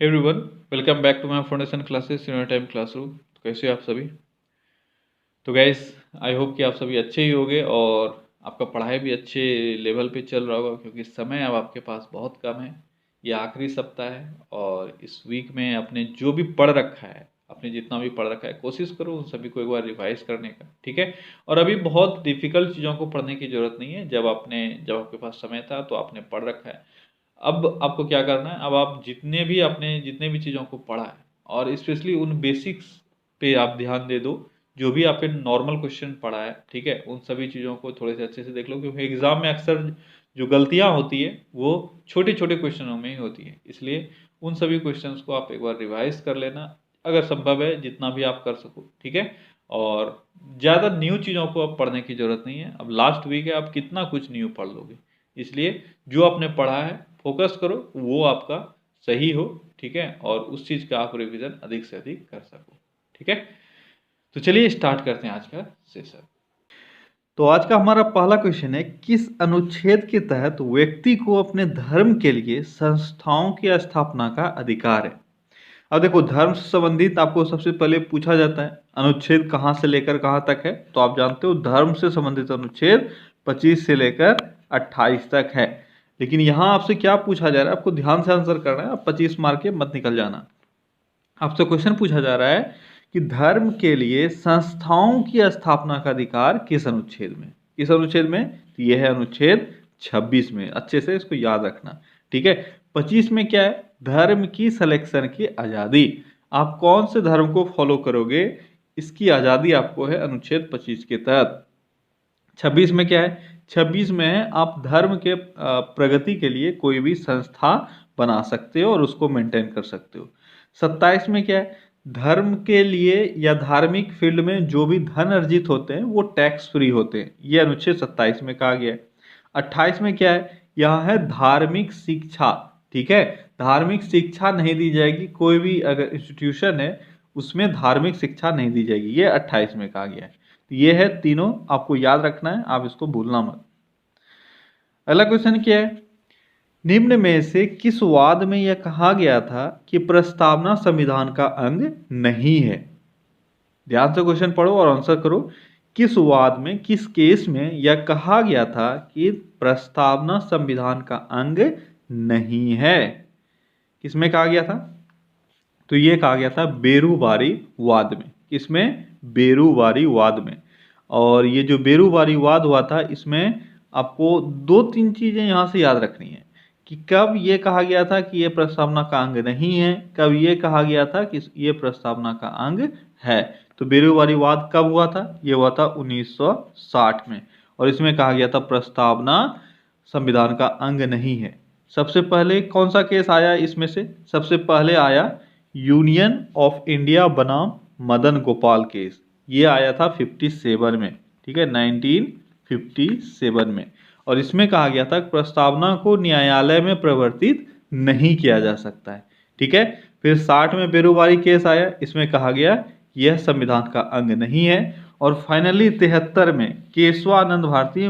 Everyone, welcome back to my foundation classes in time classroom. कैसे हो आप सभी? तो गाइस, आई होप कि आप सभी अच्छे ही होंगे और आपका पढ़ाई भी अच्छे लेवल पे चल रहा होगा, क्योंकि समय अब आपके पास बहुत कम है। ये आखिरी सप्ताह है और इस वीक में आपने जो भी पढ़ रखा है, आपने जितना भी पढ़ रखा है, कोशिश करो उन सभी को एक बार रिवाइज करने का, ठीक है। और अभी बहुत डिफ़िकल्ट चीज़ों को पढ़ने की ज़रूरत नहीं है। जब आपके पास समय था तो आपने पढ़ रखा है। अब आपको क्या करना है, अब आप जितने भी चीज़ों को पढ़ा है और स्पेशली उन बेसिक्स पे आप ध्यान दे दो। जो भी आपने नॉर्मल क्वेश्चन पढ़ा है, ठीक है, उन सभी चीज़ों को थोड़े से अच्छे से देख लो, क्योंकि एग्जाम में अक्सर जो गलतियां होती है वो छोटे छोटे क्वेश्चनों में ही होती है। इसलिए उन सभी क्वेश्चंस को आप एक बार रिवाइज कर लेना, अगर संभव है जितना भी आप कर सको, ठीक है। और ज़्यादा न्यू चीज़ों को अब पढ़ने की ज़रूरत नहीं है। अब लास्ट वीक है, आप कितना कुछ न्यू पढ़ लोगे। इसलिए जो आपने पढ़ा है फोकस करो, वो आपका सही हो, ठीक है, और उस चीज़ का आप रिवीजन अधिक से अधिक कर सको, ठीक है। तो चलिए स्टार्ट करते हैं आज का सेशन। तो आज का हमारा पहला क्वेश्चन है, किस अनुच्छेद के तहत व्यक्ति को अपने धर्म के लिए संस्थाओं की स्थापना का अधिकार है। अब देखो, धर्म से संबंधित आपको सबसे पहले पूछा जाता है अनुच्छेद कहाँ से लेकर कहाँ तक है। तो आप जानते हो धर्म से संबंधित अनुच्छेद 25 से लेकर 28 तक है। लेकिन यहाँ आपसे क्या पूछा जा रहा है, आपको ध्यान से आंसर करना है, आप 25 मार्क के मत निकल जाना। आपसे क्वेश्चन पूछा जा रहा है कि धर्म के लिए संस्थाओं की स्थापना का अधिकार किस अनुच्छेद में, किस अनुच्छेद में। तो यह है अनुच्छेद 26 में। अच्छे से इसको याद रखना, ठीक है। 25 में क्या है, धर्म की सिलेक्शन की आज़ादी। आप कौन से धर्म को फॉलो करोगे, इसकी आज़ादी आपको है अनुच्छेद 25 के तहत। 26 में क्या है, 26 में आप धर्म के प्रगति के लिए कोई भी संस्था बना सकते हो और उसको मेंटेन कर सकते हो। 27 में क्या है, धर्म के लिए या धार्मिक फील्ड में जो भी धन अर्जित होते हैं वो टैक्स फ्री होते हैं, ये अनुच्छेद 27 में कहा गया है। 28 में क्या है, यहाँ है धार्मिक शिक्षा, ठीक है। धार्मिक शिक्षा नहीं दी जाएगी, कोई भी अगर इंस्टीट्यूशन है उसमें धार्मिक शिक्षा नहीं दी जाएगी, ये 28 में कहा गया है। तो ये है तीनों, आपको याद रखना है, आप इसको भूलना मत। अगला क्वेश्चन क्या है, निम्न में से किस वाद में यह कहा गया था कि प्रस्तावना संविधान का अंग नहीं है। ध्यान से क्वेश्चन पढ़ो और आंसर करो। किस वाद में, किस केस में यह कहा गया था कि प्रस्तावना संविधान का अंग नहीं है। किसमें कहा गया था, तो ये कहा गया था बेरूबारी वाद में। किसमें, बेरूबारी वाद में। और ये जो बेरूबारी वाद हुआ था, इसमें आपको दो तीन चीजें यहाँ से याद रखनी है कि कब ये कहा गया था कि ये प्रस्तावना का अंग नहीं है, कब ये कहा गया था कि ये प्रस्तावना का अंग है। तो बेरूबारी वाद कब हुआ था, ये हुआ था 1960 में, और इसमें कहा गया था प्रस्तावना संविधान का अंग नहीं है। सबसे पहले कौन सा केस आया इसमें से, सबसे पहले आया यूनियन ऑफ इंडिया बनाम मदन गोपाल केस। ये आया था 57 में, ठीक है, 1957 में। और इसमें कहा गया था प्रस्तावना को न्यायालय में प्रवर्तित नहीं किया जा सकता है, ठीक है। फिर 60 में बेरोबारी केस आया, इसमें कहा गया यह संविधान का अंग नहीं है। और फाइनली 73 में केशवानंद भारती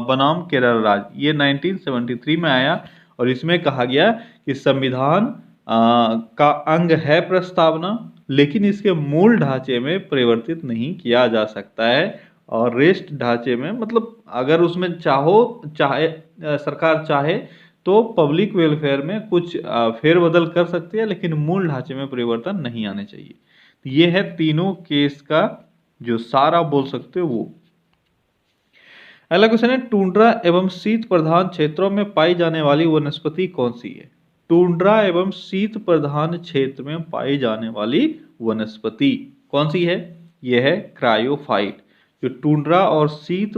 बनाम केरल राज्य, ये 1973 में आया, और इसमें कहा गया कि संविधान का अंग है प्रस्तावना, लेकिन इसके मूल ढांचे में परिवर्तित नहीं किया जा सकता है। और रेस्ट ढांचे में, मतलब अगर उसमें सरकार चाहे तो पब्लिक वेलफेयर में कुछ फेरबदल कर सकती है, लेकिन मूल ढांचे में परिवर्तन नहीं आने चाहिए। तो ये है तीनों केस का जो सारा बोल सकते हो वो। अगला क्वेश्चन है, टुंड्रा एवं शीत प्रधान क्षेत्रों में पाई जाने वाली वनस्पति कौन सी है। टुंड्रा एवं शीत प्रधान क्षेत्र में पाई जाने वाली वनस्पति कौन सी है, यह है क्रायोफाइट। जो टुंड्रा और शीत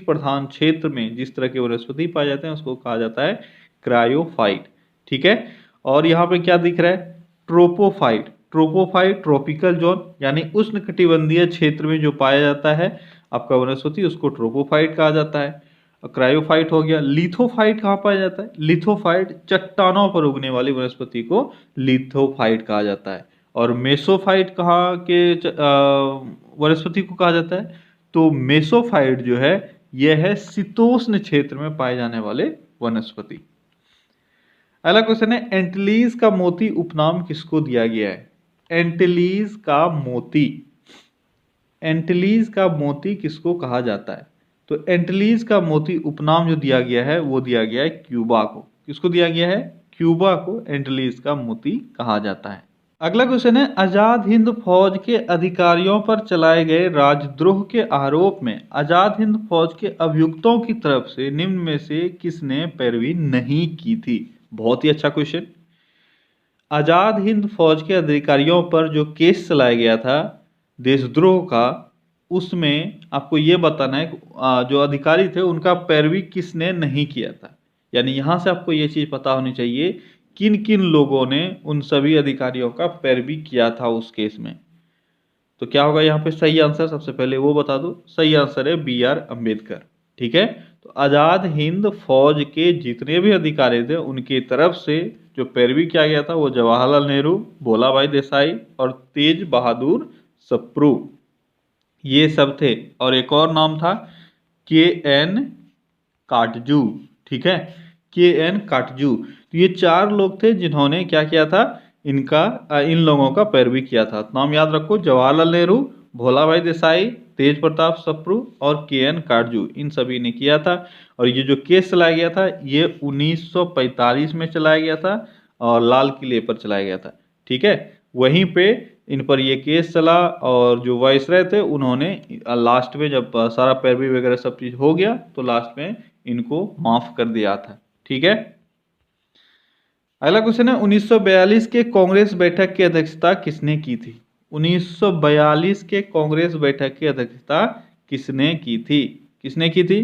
प्रधान क्षेत्र में जिस तरह के वनस्पति पाए जाते हैं उसको कहा जाता है क्रायोफाइट, ठीक है। और यहाँ पे क्या दिख रहा है, ट्रोपोफाइट। ट्रोपोफाइट ट्रॉपिकल जोन यानी उष्णकटिबंधीय क्षेत्र में जो पाया जाता है आपका वनस्पति, उसको ट्रोपोफाइट कहा जाता है। क्रायोफाइट हो गया। लिथोफाइट कहाँ पाया जाता है, लिथोफाइट चट्टानों पर उगने वाली वनस्पति को लिथोफाइट कहा जाता है। और मेसोफाइट कहाँ के वनस्पति को कहा जाता है, तो मेसोफाइट जो है यह है शीतोष्ण क्षेत्र में पाए जाने वाले वनस्पति। अगला क्वेश्चन है एंटलीज का मोती उपनाम किसको दिया गया है? एंटलीज का मोती, एंटलीज का मोती किसको कहा जाता है? तो एंटलीज का मोती उपनाम जो दिया गया है वो दिया गया है क्यूबा को। किसको दिया गया है? क्यूबा को एंटलीज का मोती कहा जाता है। अगला क्वेश्चन है आजाद हिंद फौज के अधिकारियों पर चलाए गए राजद्रोह के आरोप में आजाद हिंद फौज के अभियुक्तों की तरफ से निम्न में से किसने पैरवी नहीं की थी? बहुत ही अच्छा क्वेश्चन। आजाद हिंद फौज के अधिकारियों पर जो केस चलाया गया था देशद्रोह का, उसमें आपको ये बताना है कि जो अधिकारी थे उनका पैरवी किसने नहीं किया था। यानी यहां से आपको ये चीज पता होनी चाहिए किन किन लोगों ने उन सभी अधिकारियों का पैरवी किया था उस केस में। तो क्या होगा यहाँ पे सही आंसर? सबसे पहले वो बता दो। सही आंसर है बी आर अम्बेडकर। ठीक है, तो आजाद हिंद फौज के जितने भी अधिकारी थे उनकी तरफ से जो पैरवी किया गया था वो जवाहरलाल नेहरू, भोला भाई देसाई और तेज बहादुर सप्रू, ये सब थे। और एक और नाम था के एन काटजू। ठीक है, के एन काटजू। तो ये चार लोग थे जिन्होंने क्या किया था, इन लोगों का पैरवी किया था। तो नाम याद रखो, जवाहरलाल नेहरू, भोला भाई देसाई, तेज प्रताप सप्रू और के एन काटजू, इन सभी ने किया था। और ये जो केस चलाया गया था ये 1945 में चलाया गया था और लाल किले पर चलाया गया था। ठीक है, वहीं पे इन पर ये केस चला और जो वायसराय थे उन्होंने लास्ट में जब सारा पैरवी वगैरह सब चीज हो गया तो लास्ट में इनको माफ कर दिया था। ठीक है, अगला क्वेश्चन है 1942 के कांग्रेस बैठक की अध्यक्षता किसने की थी? 1942 के कांग्रेस बैठक की अध्यक्षता किसने की थी? किसने की थी?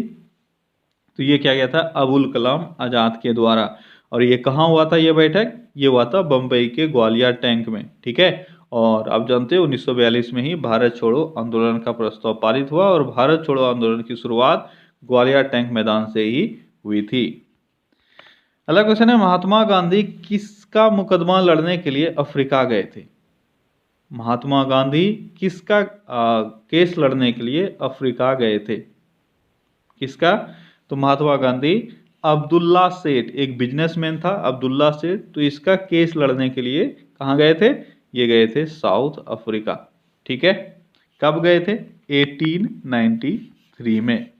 तो ये क्या गया था, अबुल कलाम आजाद के द्वारा। और ये कहाँ हुआ था ये बैठक? ये हुआ था बम्बई के ग्वालियर टैंक में। ठीक है, और आप जानते हो 1942 में ही भारत छोड़ो आंदोलन का प्रस्ताव पारित हुआ और भारत छोड़ो आंदोलन की शुरुआत ग्वालियर टैंक मैदान से ही हुई थी। अगला क्वेश्चन है महात्मा गांधी किसका मुकदमा लड़ने के लिए अफ्रीका गए थे? महात्मा गांधी किसका केस लड़ने के लिए अफ्रीका गए थे? किसका? तो महात्मा गांधी अब्दुल्ला सेठ, एक बिजनेसमैन था अब्दुल्ला सेठ, तो इसका केस लड़ने के लिए कहाँ गए थे? ये गए थे साउथ अफ्रीका। ठीक है, कब गए थे? 1893 में।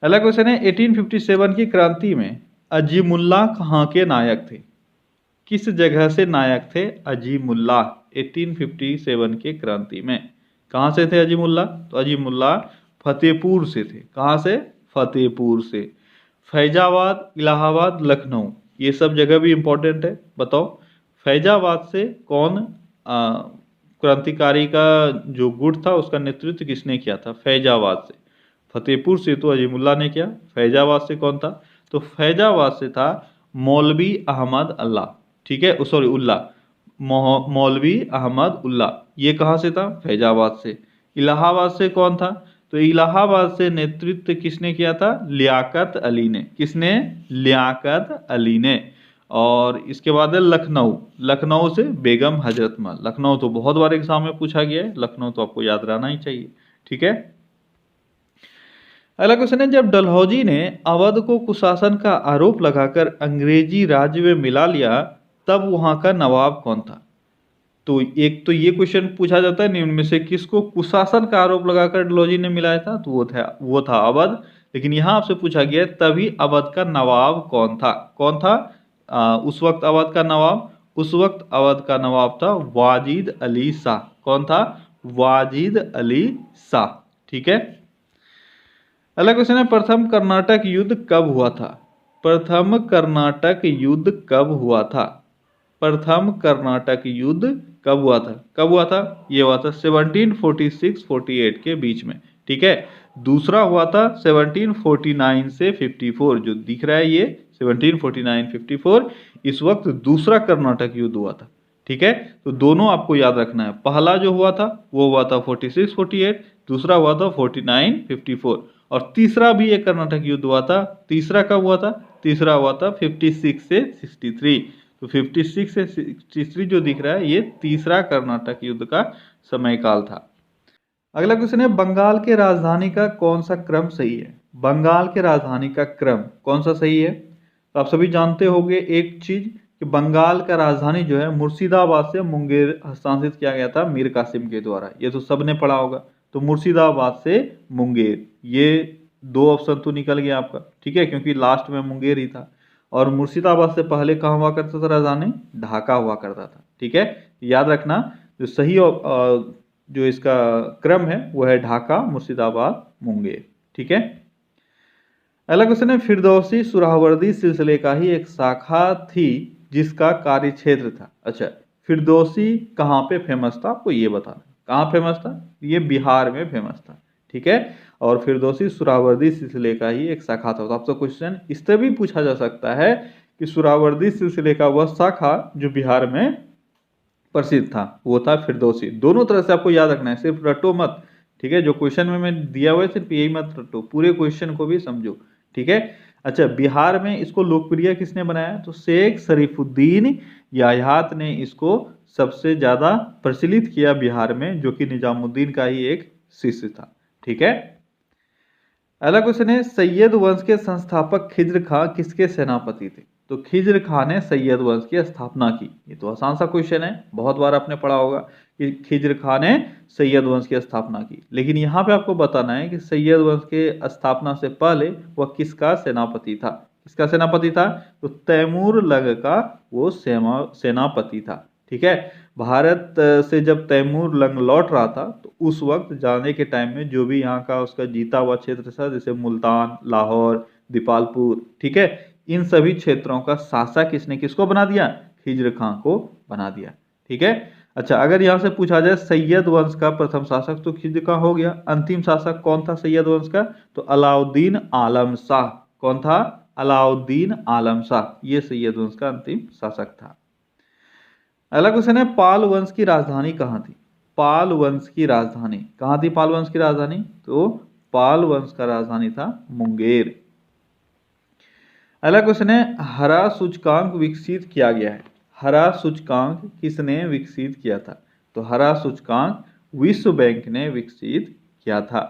अगला क्वेश्चन है 1857 की क्रांति में अजीमुल्लाह कहाँ के नायक थे? किस जगह से नायक थे अजीमुल्लाह 1857 के क्रांति में? कहाँ से थे अजीमुल्लाह? तो अजीमुल्लाह फतेहपुर से थे। कहाँ से? फतेहपुर से। फैजाबाद, इलाहाबाद, लखनऊ, ये सब जगह भी इंपॉर्टेंट है। बताओ फैजाबाद से कौन क्रांतिकारी का जो गुट था उसका नेतृत्व किसने किया था? फैजाबाद से। फतेहपुर से तो अजीमुल्लाह ने किया, फैजाबाद से कौन था? तो फैजाबाद से था मौलवी अहमद अल्लाह। ठीक है, सॉरी उल्लाह, मौलवी अहमद उल्लाह। ये कहाँ से था? फैजाबाद से। इलाहाबाद से कौन था? तो इलाहाबाद से नेतृत्व किसने किया था? लियाकत अली ने। किसने? लियाकत अली ने। और इसके बाद है लखनऊ, लखनऊ से बेगम हजरत महल। लखनऊ तो बहुत बार एग्जाम में पूछा गया है, लखनऊ तो आपको याद रहना ही चाहिए। ठीक है, अगला क्वेश्चन है जब डलहौजी ने अवध को कुशासन का आरोप लगाकर अंग्रेजी राज्य में मिला लिया तब वहां का नवाब कौन था? तो एक तो ये क्वेश्चन पूछा जाता है निम्न में से किसको कुशासन का आरोप लगाकर डलहौजी ने मिलाया था? तो वो था अवध। लेकिन यहां आपसे पूछा गया तभी अवध का नवाब कौन था? कौन था उस वक्त अवध का नवाब? उस वक्त अवध का नवाब था वाजिद अली शाह। कौन था? वाजिद अली शाह। ठीक है, अगला क्वेश्चन है प्रथम कर्नाटक युद्ध कब हुआ था? प्रथम कर्नाटक युद्ध कब हुआ था? प्रथम कर्नाटक युद्ध कब हुआ था? कब हुआ था? ये हुआ था 1746-48 के बीच में। ठीक है, दूसरा हुआ था 1749 से 54, जो दिख रहा है ये 1749-54, इस वक्त दूसरा कर्नाटक युद्ध हुआ था। ठीक है, तो दोनों आपको याद रखना है। पहला जो हुआ था वो हुआ था 46-48, दूसरा हुआ था 49-54, और तीसरा भी एक कर्नाटक युद्ध हुआ था। तीसरा कब हुआ था? तीसरा हुआ था 56 से 63। तो 56 से 63 जो दिख रहा है ये तीसरा कर्नाटक युद्ध का समय काल था। अगला क्वेश्चन है बंगाल के राजधानी का कौन सा क्रम सही है? बंगाल के राजधानी का क्रम कौन सा सही है? तो आप सभी जानते होंगे एक चीज कि बंगाल का राजधानी जो है मुर्शिदाबाद से मुंगेर हस्तांतरित किया गया था मीर कासिम के द्वारा, ये तो सबने पढ़ा होगा। तो मुर्शिदाबाद से मुंगेर, ये दो ऑप्शन तो निकल गया आपका, ठीक है, क्योंकि लास्ट में मुंगेर ही था। और मुर्शिदाबाद से पहले कहाँ हुआ करता था राजधानी? ढाका हुआ करता था, ठीक है। याद रखना जो सही जो इसका क्रम है वो है ढाका, मुर्शिदाबाद, मुंगेर, ठीक है। अगला क्वेश्चन है, फिरदौसी सुहरावर्दी सिलसिले का ही एक शाखा थी जिसका कार्य क्षेत्र था। अच्छा, फिरदौसी कहाँ पे फेमस था, आपको ये बताना। कहाँ फेमस था? ये बिहार में फेमस था, ठीक है। और फिरदौसी सुहरावर्दी सिलसिले का ही एक शाखा था। तो आपसे क्वेश्चन इस तरह भी पूछा जा सकता है कि सुहरावर्दी सिलसिले का वह शाखा जो बिहार में प्रसिद्ध था वो था फिरदौसी। दोनों तरह से आपको याद रखना है, सिर्फ रटो मत, ठीक है। जो क्वेश्चन में मैं दिया हुआ है सिर्फ यही मत रटो, पूरे क्वेश्चन को भी समझो, ठीक है। अच्छा, बिहार में इसको लोकप्रिय किसने बनाया? तो शेख शरीफुद्दीन यायात ने इसको सबसे ज्यादा प्रचलित किया बिहार में, जो कि निजामुद्दीन का ही एक शिष्य था, ठीक है। अगला क्वेश्चन है, सैयद वंश के संस्थापक खिज्र खां किसके सेनापति थे? तो खिज्र खां ने सैयद वंश की स्थापना की। ये तो आसान सा क्वेश्चन है, बहुत बार आपने पढ़ा होगा कि खिज्र खां ने सैयद वंश की स्थापना की। लेकिन यहाँ पे आपको बताना है कि सैयद वंश के स्थापना से पहले वह किसका सेनापति था? किसका सेनापति था? तो तैमूर लंग का वो सेनापति था, ठीक है। भारत से जब तैमूर लंग लौट रहा था तो उस वक्त जाने के टाइम में जो भी यहाँ का उसका जीता हुआ क्षेत्र था, जैसे मुल्तान, लाहौर, दीपालपुर, ठीक है, इन सभी क्षेत्रों का शासक किसने किसको बना दिया? खिज्र खां को बना दिया, ठीक है। अच्छा, अगर यहाँ से पूछा जाए सैयद वंश का प्रथम शासक, तो खिज्र खां हो गया। अंतिम शासक कौन था सैयद वंश का? तो अलाउद्दीन आलम शाह। कौन था? अलाउद्दीन आलम शाह, ये सैयद वंश का अंतिम शासक था। अगला क्वेश्चन है, पाल वंश की राजधानी कहाँ थी? पाल वंश की राजधानी कहाँ थी? पाल वंश की राजधानी, तो पाल वंश का राजधानी था मुंगेर। अगला क्वेश्चन है, हरा सूचकांक विकसित किया गया है। हरा सूचकांक किसने विकसित किया था? तो हरा सूचकांक विश्व बैंक ने विकसित किया था।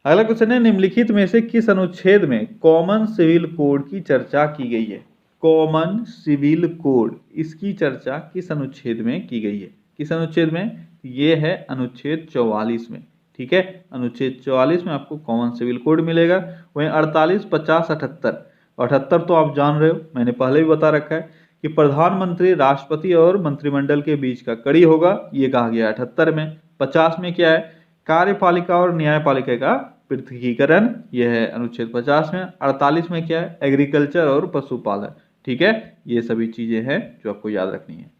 अगला क्वेश्चन है, निम्नलिखित में से किस अनुच्छेद में कॉमन सिविल कोड की चर्चा की गई है? कॉमन सिविल कोड, इसकी चर्चा किस अनुच्छेद में की गई है? किस अनुच्छेद में? ये है अनुच्छेद 44 में, ठीक है। अनुच्छेद 44 में आपको कॉमन सिविल कोड मिलेगा। वहीं 48, 50, 78, 78 तो आप जान रहे हो, मैंने पहले भी बता रखा है कि प्रधानमंत्री, राष्ट्रपति और मंत्रिमंडल के बीच का कड़ी होगा, ये कहा गया 78 में। 50 में क्या है? कार्यपालिका और न्यायपालिका का पृथकीकरण, यह है अनुच्छेद 50 में। 48 में क्या है? एग्रीकल्चर और पशुपालन, ठीक है। ये सभी चीजें हैं जो आपको याद रखनी है।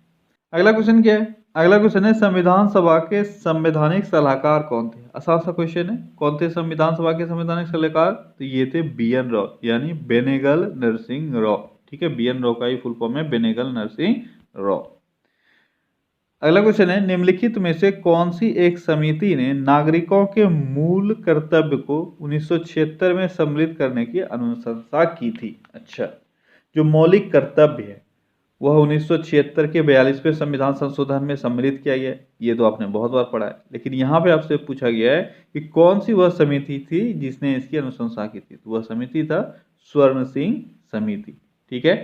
अगला क्वेश्चन क्या है? अगला क्वेश्चन है, संविधान सभा के संवैधानिक सलाहकार कौन थे? आसान सा क्वेश्चन है, कौन थे संविधान सभा के संवैधानिक सलाहकार? तो ये थे BN राव, यानी बेनेगल नरसिंह राव, ठीक है। BN राव का ही फुल फॉर्म है बेनेगल नरसिंह राव। अगला क्वेश्चन है, निम्नलिखित में से कौन सी एक समिति ने नागरिकों के मूल कर्तव्य को 1976 में सम्मिलित करने की अनुशंसा की थी? अच्छा, जो मौलिक कर्तव्य है वह 1976 के 42वें संविधान संशोधन में सम्मिलित किया गया है। ये तो आपने बहुत बार पढ़ा है, लेकिन यहाँ पे आपसे पूछा गया है कि कौन सी वह समिति थी जिसने इसकी अनुशंसा की थी? तो वह समिति था स्वर्ण सिंह समिति, ठीक है।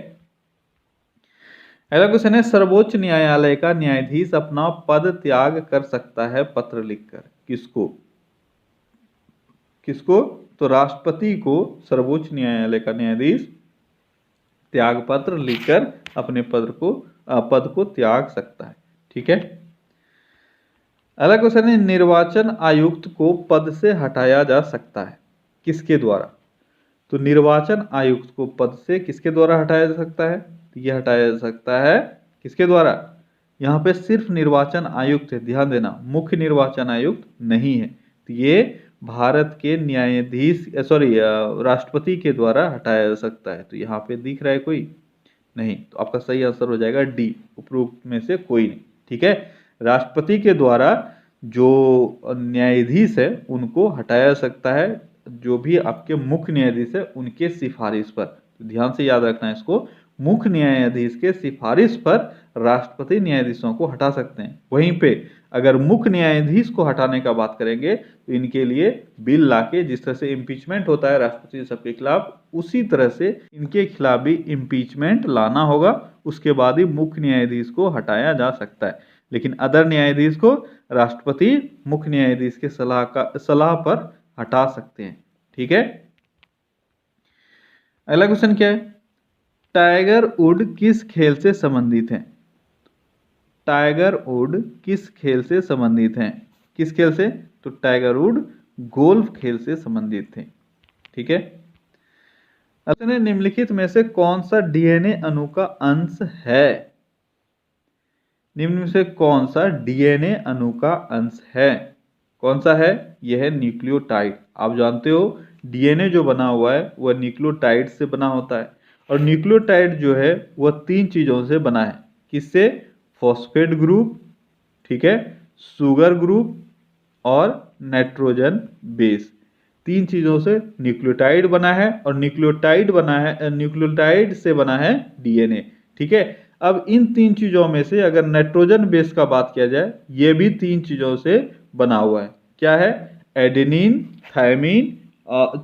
अगला क्वेश्चन है, सर्वोच्च न्यायालय का न्यायाधीश अपना पद त्याग कर सकता है पत्र लिखकर। किसको? किसको? तो राष्ट्रपति को सर्वोच्च न्यायालय का न्यायाधीश त्याग पत्र लिखकर अपने पद को त्याग सकता है, ठीक है। अगला क्वेश्चन है, निर्वाचन आयुक्त को पद से हटाया जा सकता है, किसके द्वारा? तो निर्वाचन आयुक्त को पद से किसके द्वारा हटाया जा सकता है? तो यह हटाया जा सकता है किसके द्वारा? यहाँ पे सिर्फ निर्वाचन आयुक्त है, ध्यान देना, मुख्य निर्वाचन आयुक्त नहीं है। तो ये भारत के न्यायाधीश राष्ट्रपति के द्वारा हटाया जा सकता है। तो यहाँ पे दिख रहा है कोई? नहीं, तो आपका सही आंसर हो जाएगा डी, उपरोक्त में से कोई नहीं, ठीक है। राष्ट्रपति के द्वारा जो न्यायाधीश है उनको हटाया जा सकता है, जो भी आपके मुख्य न्यायाधीश है उनके सिफारिश पर। तो ध्यान से याद रखना है इसको, मुख्य न्यायाधीश के सिफारिश पर राष्ट्रपति न्यायाधीशों को हटा सकते हैं। वहीं पे अगर मुख्य न्यायाधीश को हटाने का बात करेंगे तो इनके लिए बिल लाके, जिस तरह से इम्पीचमेंट होता है राष्ट्रपति सबके खिलाफ, उसी तरह से इनके खिलाफ भी इम्पीचमेंट लाना होगा। उसके बाद ही मुख्य न्यायाधीश को हटाया जा सकता है। लेकिन अदर न्यायाधीश को राष्ट्रपति मुख्य न्यायाधीश के सलाह पर हटा सकते हैं। ठीक है, अगला क्वेश्चन क्या है? टाइगर वुड किस खेल से संबंधित है? टाइगर वुड किस खेल से संबंधित हैं? किस खेल से? तो टाइगर वुड गोल्फ खेल से संबंधित थे। ठीक है, अब निम्नलिखित में से कौन सा डीएनए अणु का अंश है? निम्न में से कौन सा डीएनए अणु का अंश है? कौन सा है? यह है न्यूक्लियोटाइड। आप जानते हो डीएनए जो बना हुआ है वह न्यूक्लियोटाइड से बना होता है, और न्यूक्लियोटाइड जो है वह 3 चीजों से बना है। किससे? फॉस्फेट ग्रुप, ठीक है, शुगर ग्रुप और नाइट्रोजन बेस। 3 चीजों से न्यूक्लियोटाइड बना है, और न्यूक्लियोटाइड से बना है डीएनए। ठीक है, अब इन 3 चीजों में से अगर नाइट्रोजन बेस का बात किया जाए, ये भी 3 चीजों से बना हुआ है। क्या है? एडेनिन, थायमिन,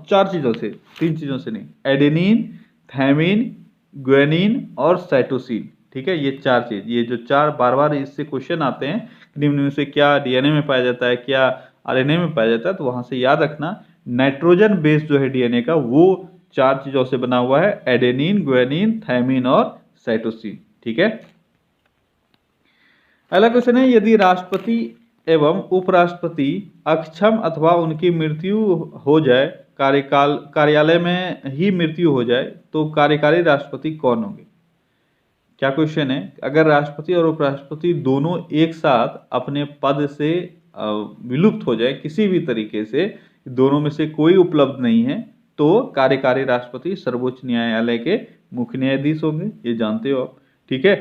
4 चीजों से, 3 चीजों से नहीं, एडेनिन, थायमिन, ग्वानिन और साइटोसिन। ठीक है, ये 4 चीज, ये जो 4 बार बार इससे क्वेश्चन आते हैं, निम्न में से क्या डीएनए में पाया जाता है, क्या आरएनए में पाया जाता है, तो वहां से याद रखना नाइट्रोजन बेस जो है डीएनए का वो 4 चीजों से बना हुआ है, एडेनिन, ग्वानिन, थायमिन और साइटोसिन। ठीक है, अगला क्वेश्चन है, यदि राष्ट्रपति एवं उपराष्ट्रपति अक्षम अथवा उनकी मृत्यु हो जाए, कार्यालय में ही मृत्यु हो जाए, तो कार्यकारी राष्ट्रपति कौन होंगे? क्या क्वेश्चन है? अगर राष्ट्रपति और उपराष्ट्रपति दोनों एक साथ अपने पद से विलुप्त हो जाए किसी भी तरीके से, दोनों में से कोई उपलब्ध नहीं है, तो कार्यकारी राष्ट्रपति सर्वोच्च न्यायालय के मुख्य न्यायाधीश होंगे। ये जानते हो आप। ठीक है,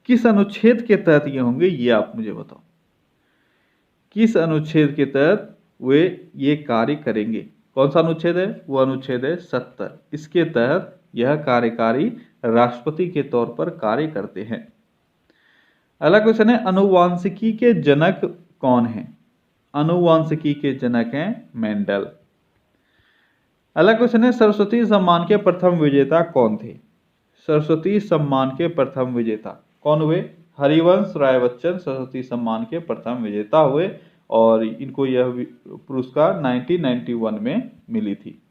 किस अनुच्छेद के तहत ये होंगे, ये आप मुझे बताओ। किस अनुच्छेद के तहत वे ये कार्य करेंगे? कौन सा अनुच्छेद है? वो अनुच्छेद है 70। इसके तहत यह कार्यकारी राष्ट्रपति के तौर पर कार्य करते हैं। अगला क्वेश्चन है, अनुवांशिकी के जनक कौन हैं? अनुवांशिकी के जनक हैं मेंडल। अगला क्वेश्चन है, सरस्वती सम्मान के प्रथम विजेता कौन थे? सरस्वती सम्मान के प्रथम विजेता कौन हुए? हरिवंश राय बच्चन सरस्वती सम्मान के प्रथम विजेता हुए, और इनको यह पुरस्कार 1991 में मिली थी।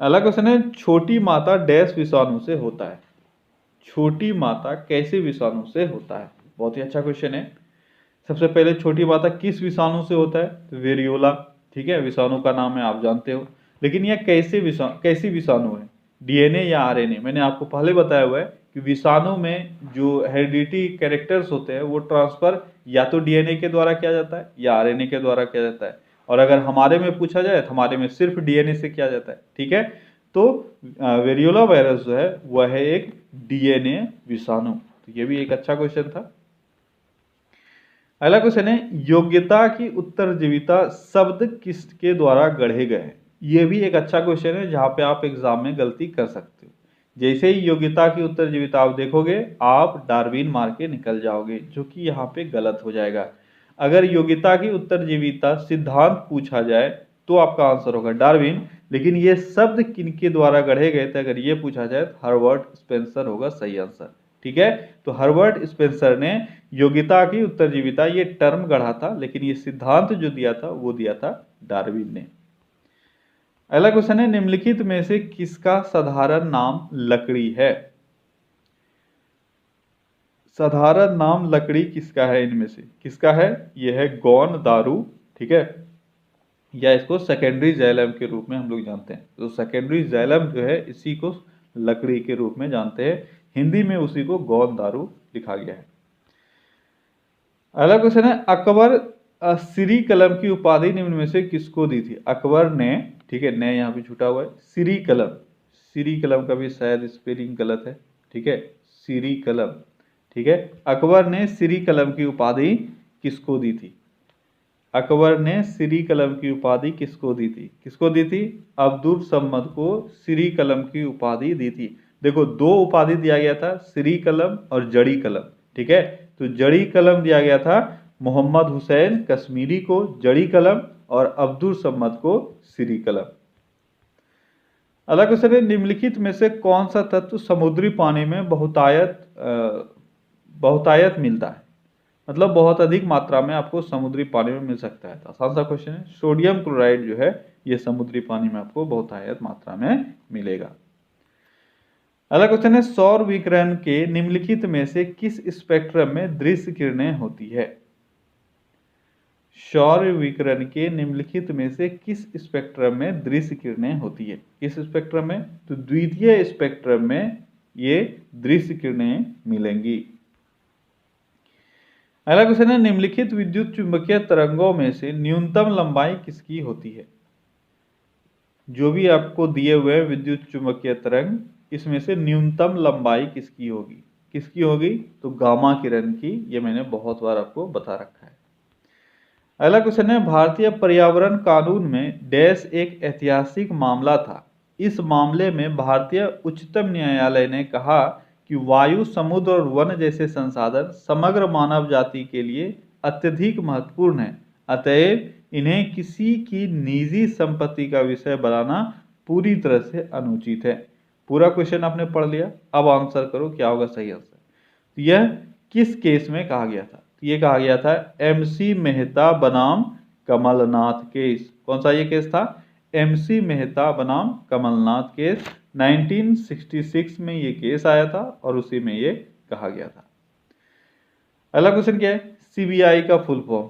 अगला क्वेश्चन है, छोटी माता डैश विषाणु से होता है? छोटी माता कैसे विषाणु से होता है? बहुत ही अच्छा क्वेश्चन है। सबसे पहले छोटी माता किस विषाणु से होता है? तो वेरियोला। ठीक है, विषाणु का नाम है, आप जानते हो। लेकिन यह कैसी विषाणु है? डीएनए या आरएनए? मैंने आपको पहले बताया हुआ है कि विषाणु में जो हेरिडिटी कैरेक्टर्स होते हैं वो ट्रांसफर या तो डीएनए के द्वारा किया जाता है या आरएनए के द्वारा किया जाता है, और अगर हमारे में पूछा जाए तो हमारे में सिर्फ डीएनए से किया जाता है। ठीक है, तो वेरियोला वायरस जो है वह है एक डीएनए विषाणु। तो ये भी एक अच्छा क्वेश्चन था। अगला क्वेश्चन है, योग्यता की उत्तरजीविता शब्द किसके द्वारा गढ़े गए हैं? ये भी एक अच्छा क्वेश्चन है जहां पे आप एग्जाम में गलती कर सकते हो। जैसे ही योग्यता की उत्तरजीविता आप देखोगे, आप डार्विन मार के निकल जाओगे, जो कि यहाँ पे गलत हो जाएगा। अगर योग्यता की उत्तरजीविता सिद्धांत पूछा जाए तो आपका आंसर होगा डार्विन, लेकिन ये शब्द किनके द्वारा गढ़े गए थे अगर ये पूछा जाए तो हर्बर्ट स्पेंसर होगा सही आंसर। ठीक है, तो हर्बर्ट स्पेंसर ने योग्यता की उत्तरजीविता ये टर्म गढ़ा था, लेकिन ये सिद्धांत जो दिया था वो दिया था डार्विन ने। अगला क्वेश्चन है, निम्नलिखित में से किसका साधारण नाम लकड़ी है? साधारण नाम लकड़ी किसका है? इनमें से किसका है? यह है गौन दारू। ठीक है, या इसको सेकेंडरी जाइलम के रूप में हम लोग जानते हैं। तो सेकेंडरी जाइलम जो है इसी को लकड़ी के रूप में जानते हैं, हिंदी में उसी को गौन दारू लिखा गया है। अगला क्वेश्चन है, अकबर श्री कलम की उपाधि निम्न में से किसको दी थी? अकबर ने, ठीक है, ने यहाँ पे छूटा हुआ है, श्री कलम का भी शायद स्पेलिंग गलत है। ठीक है, श्री कलम। ठीक है, अकबर ने श्री कलम की उपाधि किसको दी थी? अकबर ने श्री कलम की उपाधि किसको दी थी? किसको दी थी? अब्दुल सम्मद को श्री कलम की उपाधि दी थी। देखो दो उपाधि दिया गया था, श्री कलम और जड़ी कलम। ठीक है, तो जड़ी कलम दिया गया था मोहम्मद हुसैन कश्मीरी को जड़ी कलम और अब्दुल सम्मद को श्री कलम। अगला क्वेश्चन है, निम्नलिखित में से कौन सा तत्व समुद्री पानी में बहुतायत मिलता है, मतलब बहुत अधिक मात्रा में आपको समुद्री पानी में मिल सकता है। तो आसान सा क्वेश्चन है, सोडियम क्लोराइड जो है ये समुद्री पानी में आपको बहुतायत मात्रा में मिलेगा। अगला क्वेश्चन है, सौर विकिरण के निम्नलिखित में से किस स्पेक्ट्रम में दृश्य किरणें होती है। सौर विकिरण के निम्नलिखित में से किस स्पेक्ट्रम में दृश्य किरणें होती है, किस स्पेक्ट्रम में, तो द्वितीय स्पेक्ट्रम में ये दृश्य किरणें मिलेंगी। अगला क्वेश्चन है, निम्नलिखित विद्युत चुंबकीय तरंगों में से न्यूनतम लंबाई किसकी होती है। जो भी आपको दिए हुए विद्युत चुंबकीय तरंग, इसमें से न्यूनतम लंबाई किसकी होगी, किसकी होगी, तो गामा किरण की। ये मैंने बहुत बार आपको बता रखा है। अगला क्वेश्चन है, भारतीय पर्यावरण कानून में डैश एक ऐतिहासिक मामला था। इस मामले में भारतीय उच्चतम न्यायालय ने कहा कि वायु, समुद्र और वन जैसे संसाधन समग्र मानव जाति के लिए अत्यधिक महत्वपूर्ण है, अतएव इन्हें किसी की निजी संपत्ति का विषय बनाना पूरी तरह से अनुचित है। पूरा क्वेश्चन आपने पढ़ लिया, अब आंसर करो क्या होगा सही आंसर। तो यह किस केस में कहा गया था, तो ये कहा गया था MC मेहता बनाम कमलनाथ केस। कौन सा ये केस था, MC मेहता बनाम कमलनाथ केस। 1966 में ये केस आया था और उसी में ये कहा गया था। अगला क्वेश्चन क्या है, CBI का फुल फॉर्म।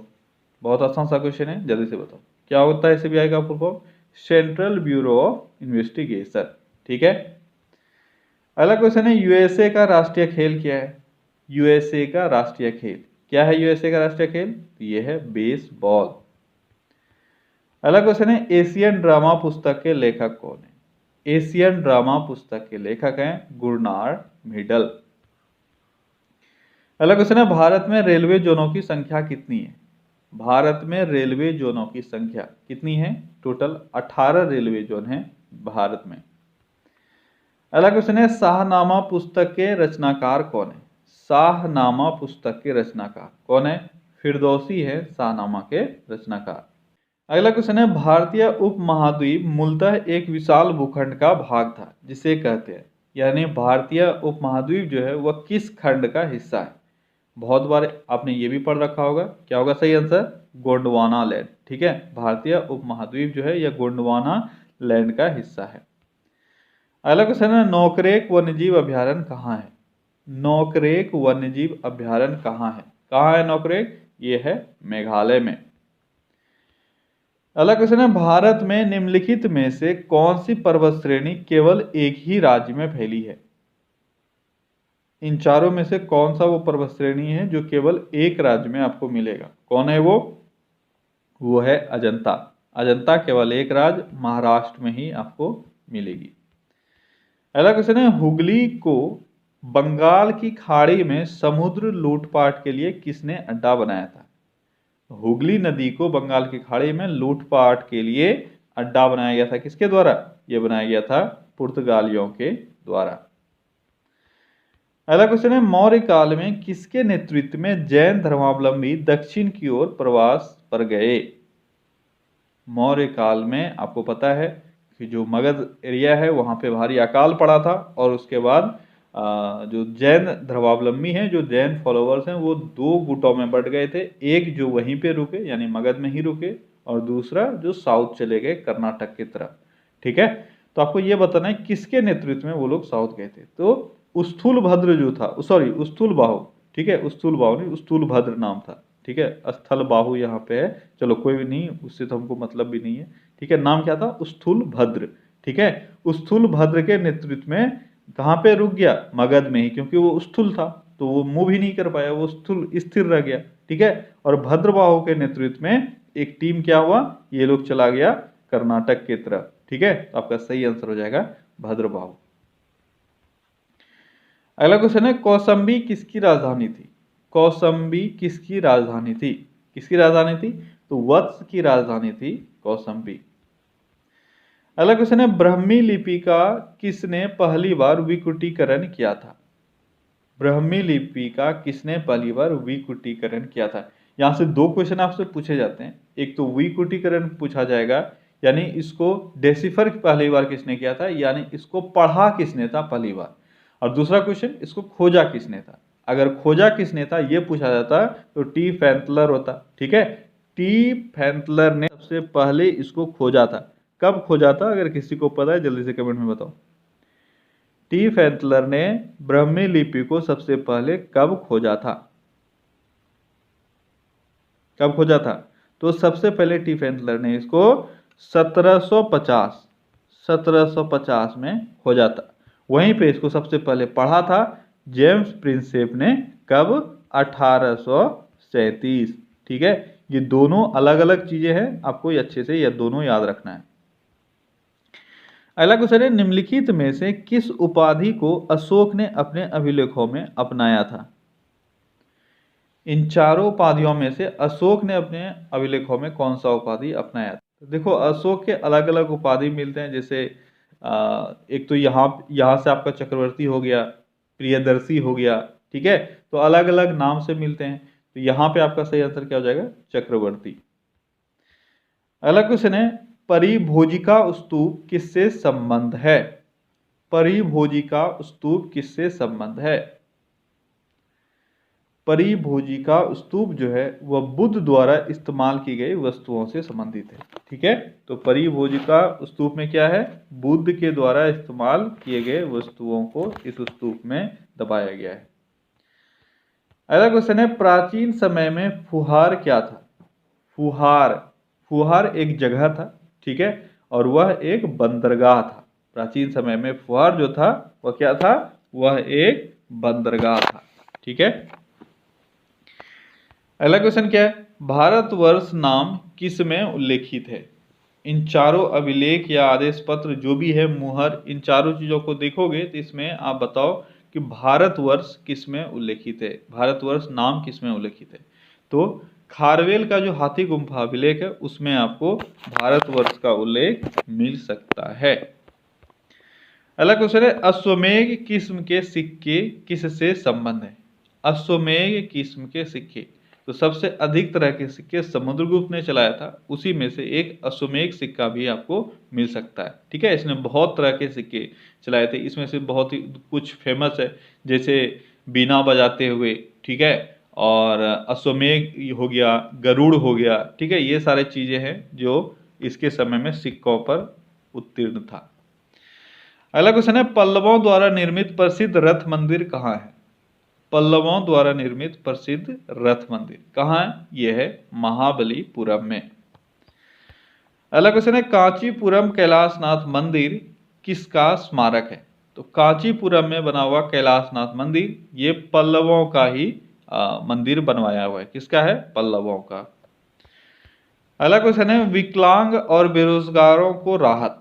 बहुत आसान सा क्वेश्चन है, जल्दी से बताओ क्या होता है CBI का full form, central bureau of investigation. ठीक है। अगला क्वेश्चन है, USA का राष्ट्रीय खेल क्या है। USA का राष्ट्रीय खेल क्या है, USA का राष्ट्रीय खेल, ये है बेसबॉल। अगला क्वेश्चन है, एशियन ड्रामा पुस्तक के लेखक कौन है। एशियन ड्रामा पुस्तक के लेखक हैं गुरनार्ड मिडल। अगला क्वेश्चन है, भारत में रेलवे जोनों की संख्या कितनी है। भारत में रेलवे जोनों की संख्या कितनी है, टोटल 18 रेलवे जोन हैं भारत में। अगला क्वेश्चन है, शाहनामा पुस्तक के रचनाकार कौन है। शाहनामा पुस्तक के रचनाकार कौन है, फिरदौसी है शाहनामा के रचनाकार। अगला क्वेश्चन है, भारतीय उपमहाद्वीप मूलतः एक विशाल भूखंड का भाग था जिसे कहते हैं, यानी भारतीय उपमहाद्वीप जो है वह किस खंड का हिस्सा है। बहुत बार आपने ये भी पढ़ रखा होगा, क्या होगा सही आंसर, गोंडवाना लैंड। ठीक है, भारतीय उपमहाद्वीप जो है यह गोंडवाना लैंड का हिस्सा है। अगला क्वेश्चन है, नौकरेक वन्यजीव अभ्यारण्य कहाँ है। नौकरेक वन्यजीव अभ्यारण्य कहाँ है, कहाँ है नौकरेक, ये है मेघालय में। अगला क्वेश्चन है, भारत में निम्नलिखित में से कौन सी पर्वत श्रेणी केवल एक ही राज्य में फैली है। इन चारों में से कौन सा वो पर्वत श्रेणी है जो केवल एक राज्य में आपको मिलेगा, कौन है वो है अजंता। अजंता केवल एक राज्य महाराष्ट्र में ही आपको मिलेगी। अगला क्वेश्चन है, हुगली को बंगाल की खाड़ी में समुद्र लूटपाट के लिए किसने अड्डा बनाया था। हुगली नदी को बंगाल की खाड़ी में लूटपाट के लिए अड्डा बनाया गया था, किसके द्वारा, यह बनाया गया था पुर्तगालियों के द्वारा। अगला क्वेश्चन है, मौर्य काल में किसके नेतृत्व में जैन धर्मावलंबी दक्षिण की ओर प्रवास पर गए। मौर्य काल में आपको पता है कि जो मगध एरिया है वहां पे भारी अकाल पड़ा था और उसके बाद जो जैन धर्मावलंबी हैं, जो जैन फॉलोअर्स हैं, वो दो गुटों में बट गए थे। एक जो वहीं पे रुके यानी मगध में ही रुके और दूसरा जो साउथ चले गए कर्नाटक की तरफ। ठीक है, तो आपको ये बताना है किसके नेतृत्व में वो लोग साउथ गए थे। तो स्थूल भद्र जो था, सॉरी स्थूल बाहु, ठीक है, स्थूल बाहु नहीं स्थूल भद्र नाम था। ठीक है, स्थल बाहु यहाँ पे है, चलो कोई भी नहीं, उससे तो हमको मतलब भी नहीं है। ठीक है, नाम क्या था, स्थूल भद्र। ठीक है, स्थूल भद्र के नेतृत्व में कहाँ पे रुक गया, मगध में ही, क्योंकि वो स्थूल था तो वो मूव ही नहीं कर पाया, वो स्थूल स्थिर रह गया। ठीक है, और भद्रबाहु के नेतृत्व में एक टीम क्या हुआ, ये लोग चला गया कर्नाटक की तरफ। ठीक है, तो आपका सही आंसर हो जाएगा भद्रबाहु। अगला क्वेश्चन है, कौसंबी किसकी राजधानी थी। कौसंबी किसकी राजधानी थी, किसकी राजधानी थी, तो वत्स की राजधानी थी कौसंबी। अगला क्वेश्चन है, ब्राह्मी लिपि का किसने पहली बार विकुटीकरण किया था? ब्राह्मी लिपि का किसने पहली बार विकुटीकरण किया था? यहाँ से दो क्वेश्चन आपसे पूछे जाते हैं। एक तो विकुटीकरण पूछा जाएगा, यानी इसको डेसिफर पहली बार किसने किया था, यानी इसको पढ़ा किसने था पहली बार। और दूसरा क्वेश्चन, इसको खोजा किसने था। अगर खोजा किसने था ये पूछा जाता तो टी फैंतलर होता। ठीक है, टी फैंतलर ने सबसे पहले इसको खोजा था। कब खोजा था? अगर किसी को पता है जल्दी से कमेंट में बताओ। टी फैंतलर ने ब्राह्मी लिपि को सबसे पहले कब खोजा था? कब खोजा था? तो सबसे पहले टी फैंतलर ने इसको 1750 में खोजा था। वहीं पे इसको सबसे पहले पढ़ा था जेम्स प्रिंसेप ने। कब? 1837। ठीक है, ये दोनों अलग अलग चीजें हैं, आपको ये अच्छे से ये दोनों याद रखना है। अगला क्वेश्चन है, निम्नलिखित में से किस उपाधि को अशोक ने अपने अभिलेखों में अपनाया था? इन चारों उपाधियों में से अशोक ने अपने अभिलेखों में कौन सा उपाधि अपनाया था? तो देखो, अशोक के अलग अलग उपाधि मिलते हैं। जैसे एक तो यहाँ से आपका चक्रवर्ती हो गया, प्रियदर्शी हो गया। ठीक है, तो अलग अलग नाम से मिलते हैं। तो यहाँ पे आपका सही आंसर क्या हो जाएगा? चक्रवर्ती। अगला क्वेश्चन है, परिभोजिका स्तूप किससे संबंध है? परिभोजिका स्तूप किससे संबंध है? परिभोजिका स्तूप जो है वह बुद्ध द्वारा इस्तेमाल की गई वस्तुओं से संबंधित है। ठीक है, तो परिभोजिका स्तूप में क्या है? बुद्ध के द्वारा इस्तेमाल किए गए वस्तुओं को इस स्तूप में दबाया गया है। अगला क्वेश्चन है, प्राचीन समय में फुहार क्या था? फुहार, फुहार एक जगह था। ठीक है, और वह एक बंदरगाह था। प्राचीन समय में फुहार जो था वह क्या था? वह एक बंदरगाह था। ठीक है, अगला क्वेश्चन क्या है? भारतवर्ष नाम किस में उल्लेखित है? इन चारों अभिलेख या आदेश पत्र जो भी है, मुहर, इन चारों चीजों को देखोगे तो इसमें आप बताओ कि भारतवर्ष किस में उल्लेखित है। भारतवर्ष नाम किस में उल्लेखित है? तो खारवेल का जो हाथी गुम्फा अभिलेख है उसमें आपको भारतवर्ष का उल्लेख मिल सकता है। अगला क्वेश्चन है, अश्वमेघ किस्म के सिक्के किससे संबंध है? अश्वमेघ किस्म के सिक्के, तो सबसे अधिक तरह के सिक्के समुद्रगुप्त ने चलाया था, उसी में से एक अश्वमेघ सिक्का भी आपको मिल सकता है। ठीक है, इसने बहुत तरह के सिक्के चलाए थे, इसमें से बहुत ही कुछ फेमस है, जैसे बीना बजाते हुए। ठीक है, और अश्वमेघ हो गया, गरुड़ हो गया। ठीक है, ये सारे चीजें हैं जो इसके समय में सिक्कों पर उत्तीर्ण था। अगला क्वेश्चन है, पल्लवों द्वारा निर्मित प्रसिद्ध रथ मंदिर कहाँ है? पल्लवों द्वारा निर्मित प्रसिद्ध रथ मंदिर कहाँ है? यह है महाबलीपुरम में। अगला क्वेश्चन है, कांचीपुरम कैलाशनाथ मंदिर किसका स्मारक है? तो कांचीपुरम में बना हुआ कैलाशनाथ मंदिर ये पल्लवों का ही मंदिर बनवाया हुआ है। किसका है? पल्लवों का। अगला क्वेश्चन है, विकलांग और बेरोजगारों को राहत,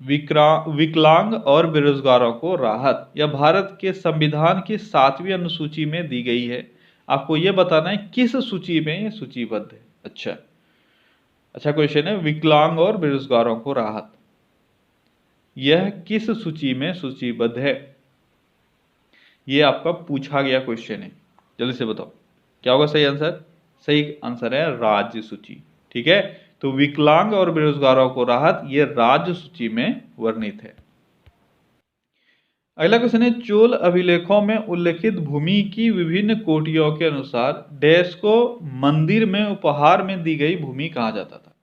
विकलांग और बेरोजगारों को राहत यह भारत के संविधान की 7वीं अनुसूची में दी गई है। आपको यह बताना है किस सूची में ये सूचीबद्ध है। अच्छा क्वेश्चन है, विकलांग और बेरोजगारों को राहत यह किस सूची में सूचीबद्ध है? यह आपका पूछा गया क्वेश्चन है, जल्दी से बताओ क्या होगा सही आंसर? सही आंसर है राज्य सूची। ठीक है, तो विकलांग और बेरोजगारों को राहत ये राज्य सूची में वर्णित है। अगला क्वेश्चन है, चोल अभिलेखों में उल्लेखित भूमि की विभिन्न कोटियों के अनुसार डैश को मंदिर में उपहार में दी गई भूमि कहा जाता था?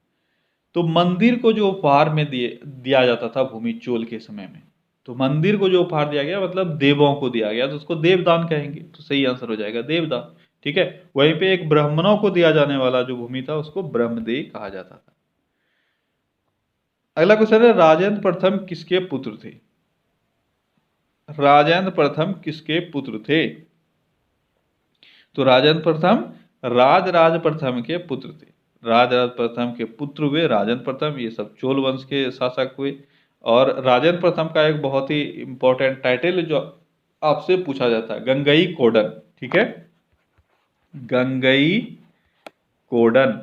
तो मंदिर को जो उपहार में दिया जाता था भूमि चोल के समय में, तो मंदिर को जो उपहार दिया गया मतलब देवों को दिया गया, तो उसको देवदान कहेंगे। तो सही आंसर हो जाएगा देवदान। ठीक है, वहीं पे एक ब्राह्मणों को दिया जाने वाला जो भूमि था उसको ब्रह्मदेव कहा जाता था। अगला क्वेश्चन है, राजेंद्र प्रथम किसके पुत्र थे? राजेंद्र प्रथम किसके पुत्र थे? तो राजेंद्र प्रथम राज प्रथम के पुत्र थे। राज प्रथम के पुत्र हुए राजेंद्र प्रथम, ये सब चोल वंश के शासक हुए। और राजेंद्र प्रथम का एक बहुत ही इंपॉर्टेंट टाइटल जो आपसे पूछा जाता है, गंगई कोडन। ठीक है, गंगई कोडन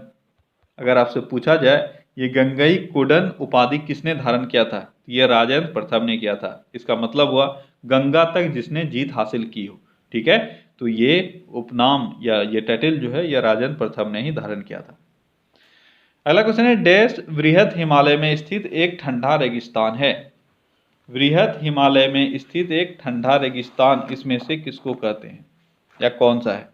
अगर आपसे पूछा जाए ये गंगई कोडन उपाधि किसने धारण किया था? ये राजेंद्र प्रथम ने किया था। इसका मतलब हुआ गंगा तक जिसने जीत हासिल की हो। ठीक है, तो ये उपनाम या ये टाइटल जो है ये राजेंद्र प्रथम ने ही धारण किया था। अगला क्वेश्चन है, डैश वृहत हिमालय में स्थित एक ठंडा रेगिस्तान है। वृहत हिमालय में स्थित एक ठंडा रेगिस्तान इसमें से किसको कहते हैं या कौन सा है?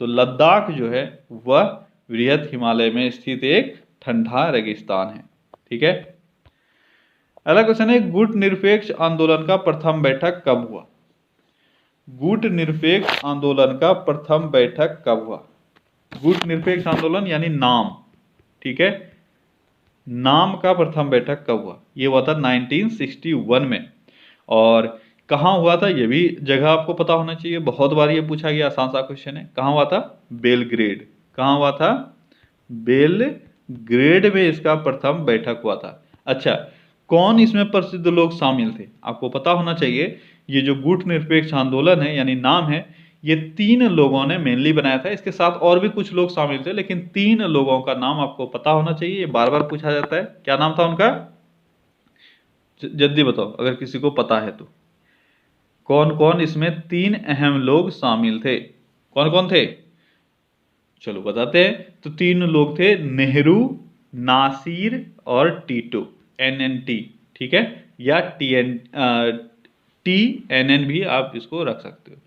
तो लद्दाख जो है वह वृहत हिमालय में स्थित एक ठंडा रेगिस्तान है। ठीक है, अगला क्वेश्चन है, गुट निरपेक्ष आंदोलन का प्रथम बैठक कब हुआ? गुट निरपेक्ष आंदोलन का प्रथम बैठक कब हुआ? गुट निरपेक्ष आंदोलन यानी नाम, ठीक है, नाम का प्रथम बैठक कब हुआ? ये हुआ था 1961 में। और कहाँ हुआ था ये भी जगह आपको पता होना चाहिए, बहुत बार ये पूछा गया, आसान सा क्वेश्चन है। कहाँ हुआ था? बेलग्रेड। कहाँ हुआ था? बेलग्रेड में इसका प्रथम बैठक हुआ था। अच्छा, कौन इसमें प्रसिद्ध लोग शामिल थे? आपको पता होना चाहिए। ये जो गुट निरपेक्ष आंदोलन है यानी नाम है, ये 3 लोगों ने मेनली बनाया था। इसके साथ और भी कुछ लोग शामिल थे, लेकिन 3 लोगों का नाम आपको पता होना चाहिए। ये बार बार पूछा जाता है। क्या नाम था उनका? जल्दी बताओ अगर किसी को पता है तो। कौन कौन इसमें 3 अहम लोग शामिल थे? कौन कौन थे? चलो बताते हैं। तो 3 लोग थे, नेहरू, नासिर और टीटो, NNT। ठीक है, या TNN भी आप इसको रख सकते हो।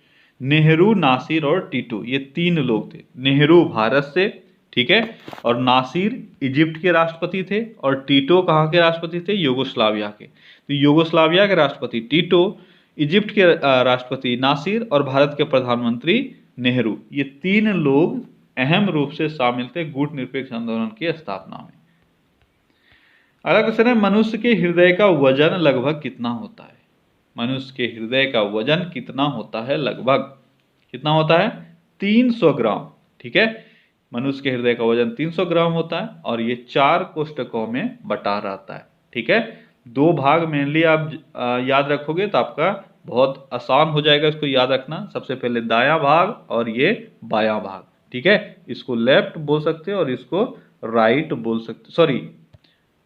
नेहरू, नासिर और टीटो, ये 3 लोग थे। नेहरू भारत से, ठीक है, और नासिर इजिप्ट के राष्ट्रपति थे, और टीटो कहाँ के राष्ट्रपति थे? यूगोस्लाविया के। तो यूगोस्लाविया के राष्ट्रपति टीटो, इजिप्ट के राष्ट्रपति नासिर और भारत के प्रधानमंत्री नेहरू, ये 3 लोग अहम रूप से शामिल थे गुट निरपेक्ष आंदोलन की स्थापना में। अगला क्वेश्चन है, मनुष्य के हृदय का वजन लगभग कितना होता है? मनुष्य के हृदय का वजन कितना होता है? लगभग कितना होता है? 300 ग्राम। ठीक है, मनुष्य के हृदय का वजन 300 ग्राम होता है, और ये 4 कोष्ठकों में बटा रहता है। ठीक है, 2 भाग मेनली आप याद रखोगे तो आपका बहुत आसान हो जाएगा इसको याद रखना। सबसे पहले दायां भाग और ये बायां भाग। ठीक है, इसको लेफ्ट बोल सकते हो और इसको राइट बोल सकते। सॉरी,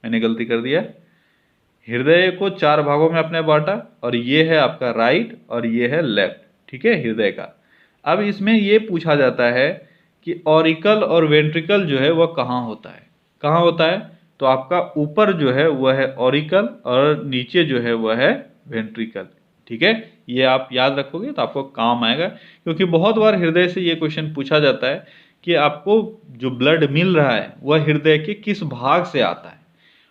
मैंने गलती कर दिया। हृदय को 4 भागों में आपने बांटा, और ये है आपका राइट और ये है लेफ्ट। ठीक है, हृदय का। अब इसमें ये पूछा जाता है कि ऑरिकल और वेंट्रिकल जो है वह कहाँ होता है? कहाँ होता है? तो आपका ऊपर जो है वह है ऑरिकल और नीचे जो है वह है वेंट्रिकल। ठीक है, ये आप याद रखोगे तो आपको काम आएगा, क्योंकि बहुत बार हृदय से ये क्वेश्चन पूछा जाता है कि आपको जो ब्लड मिल रहा है वह हृदय के किस भाग से आता है,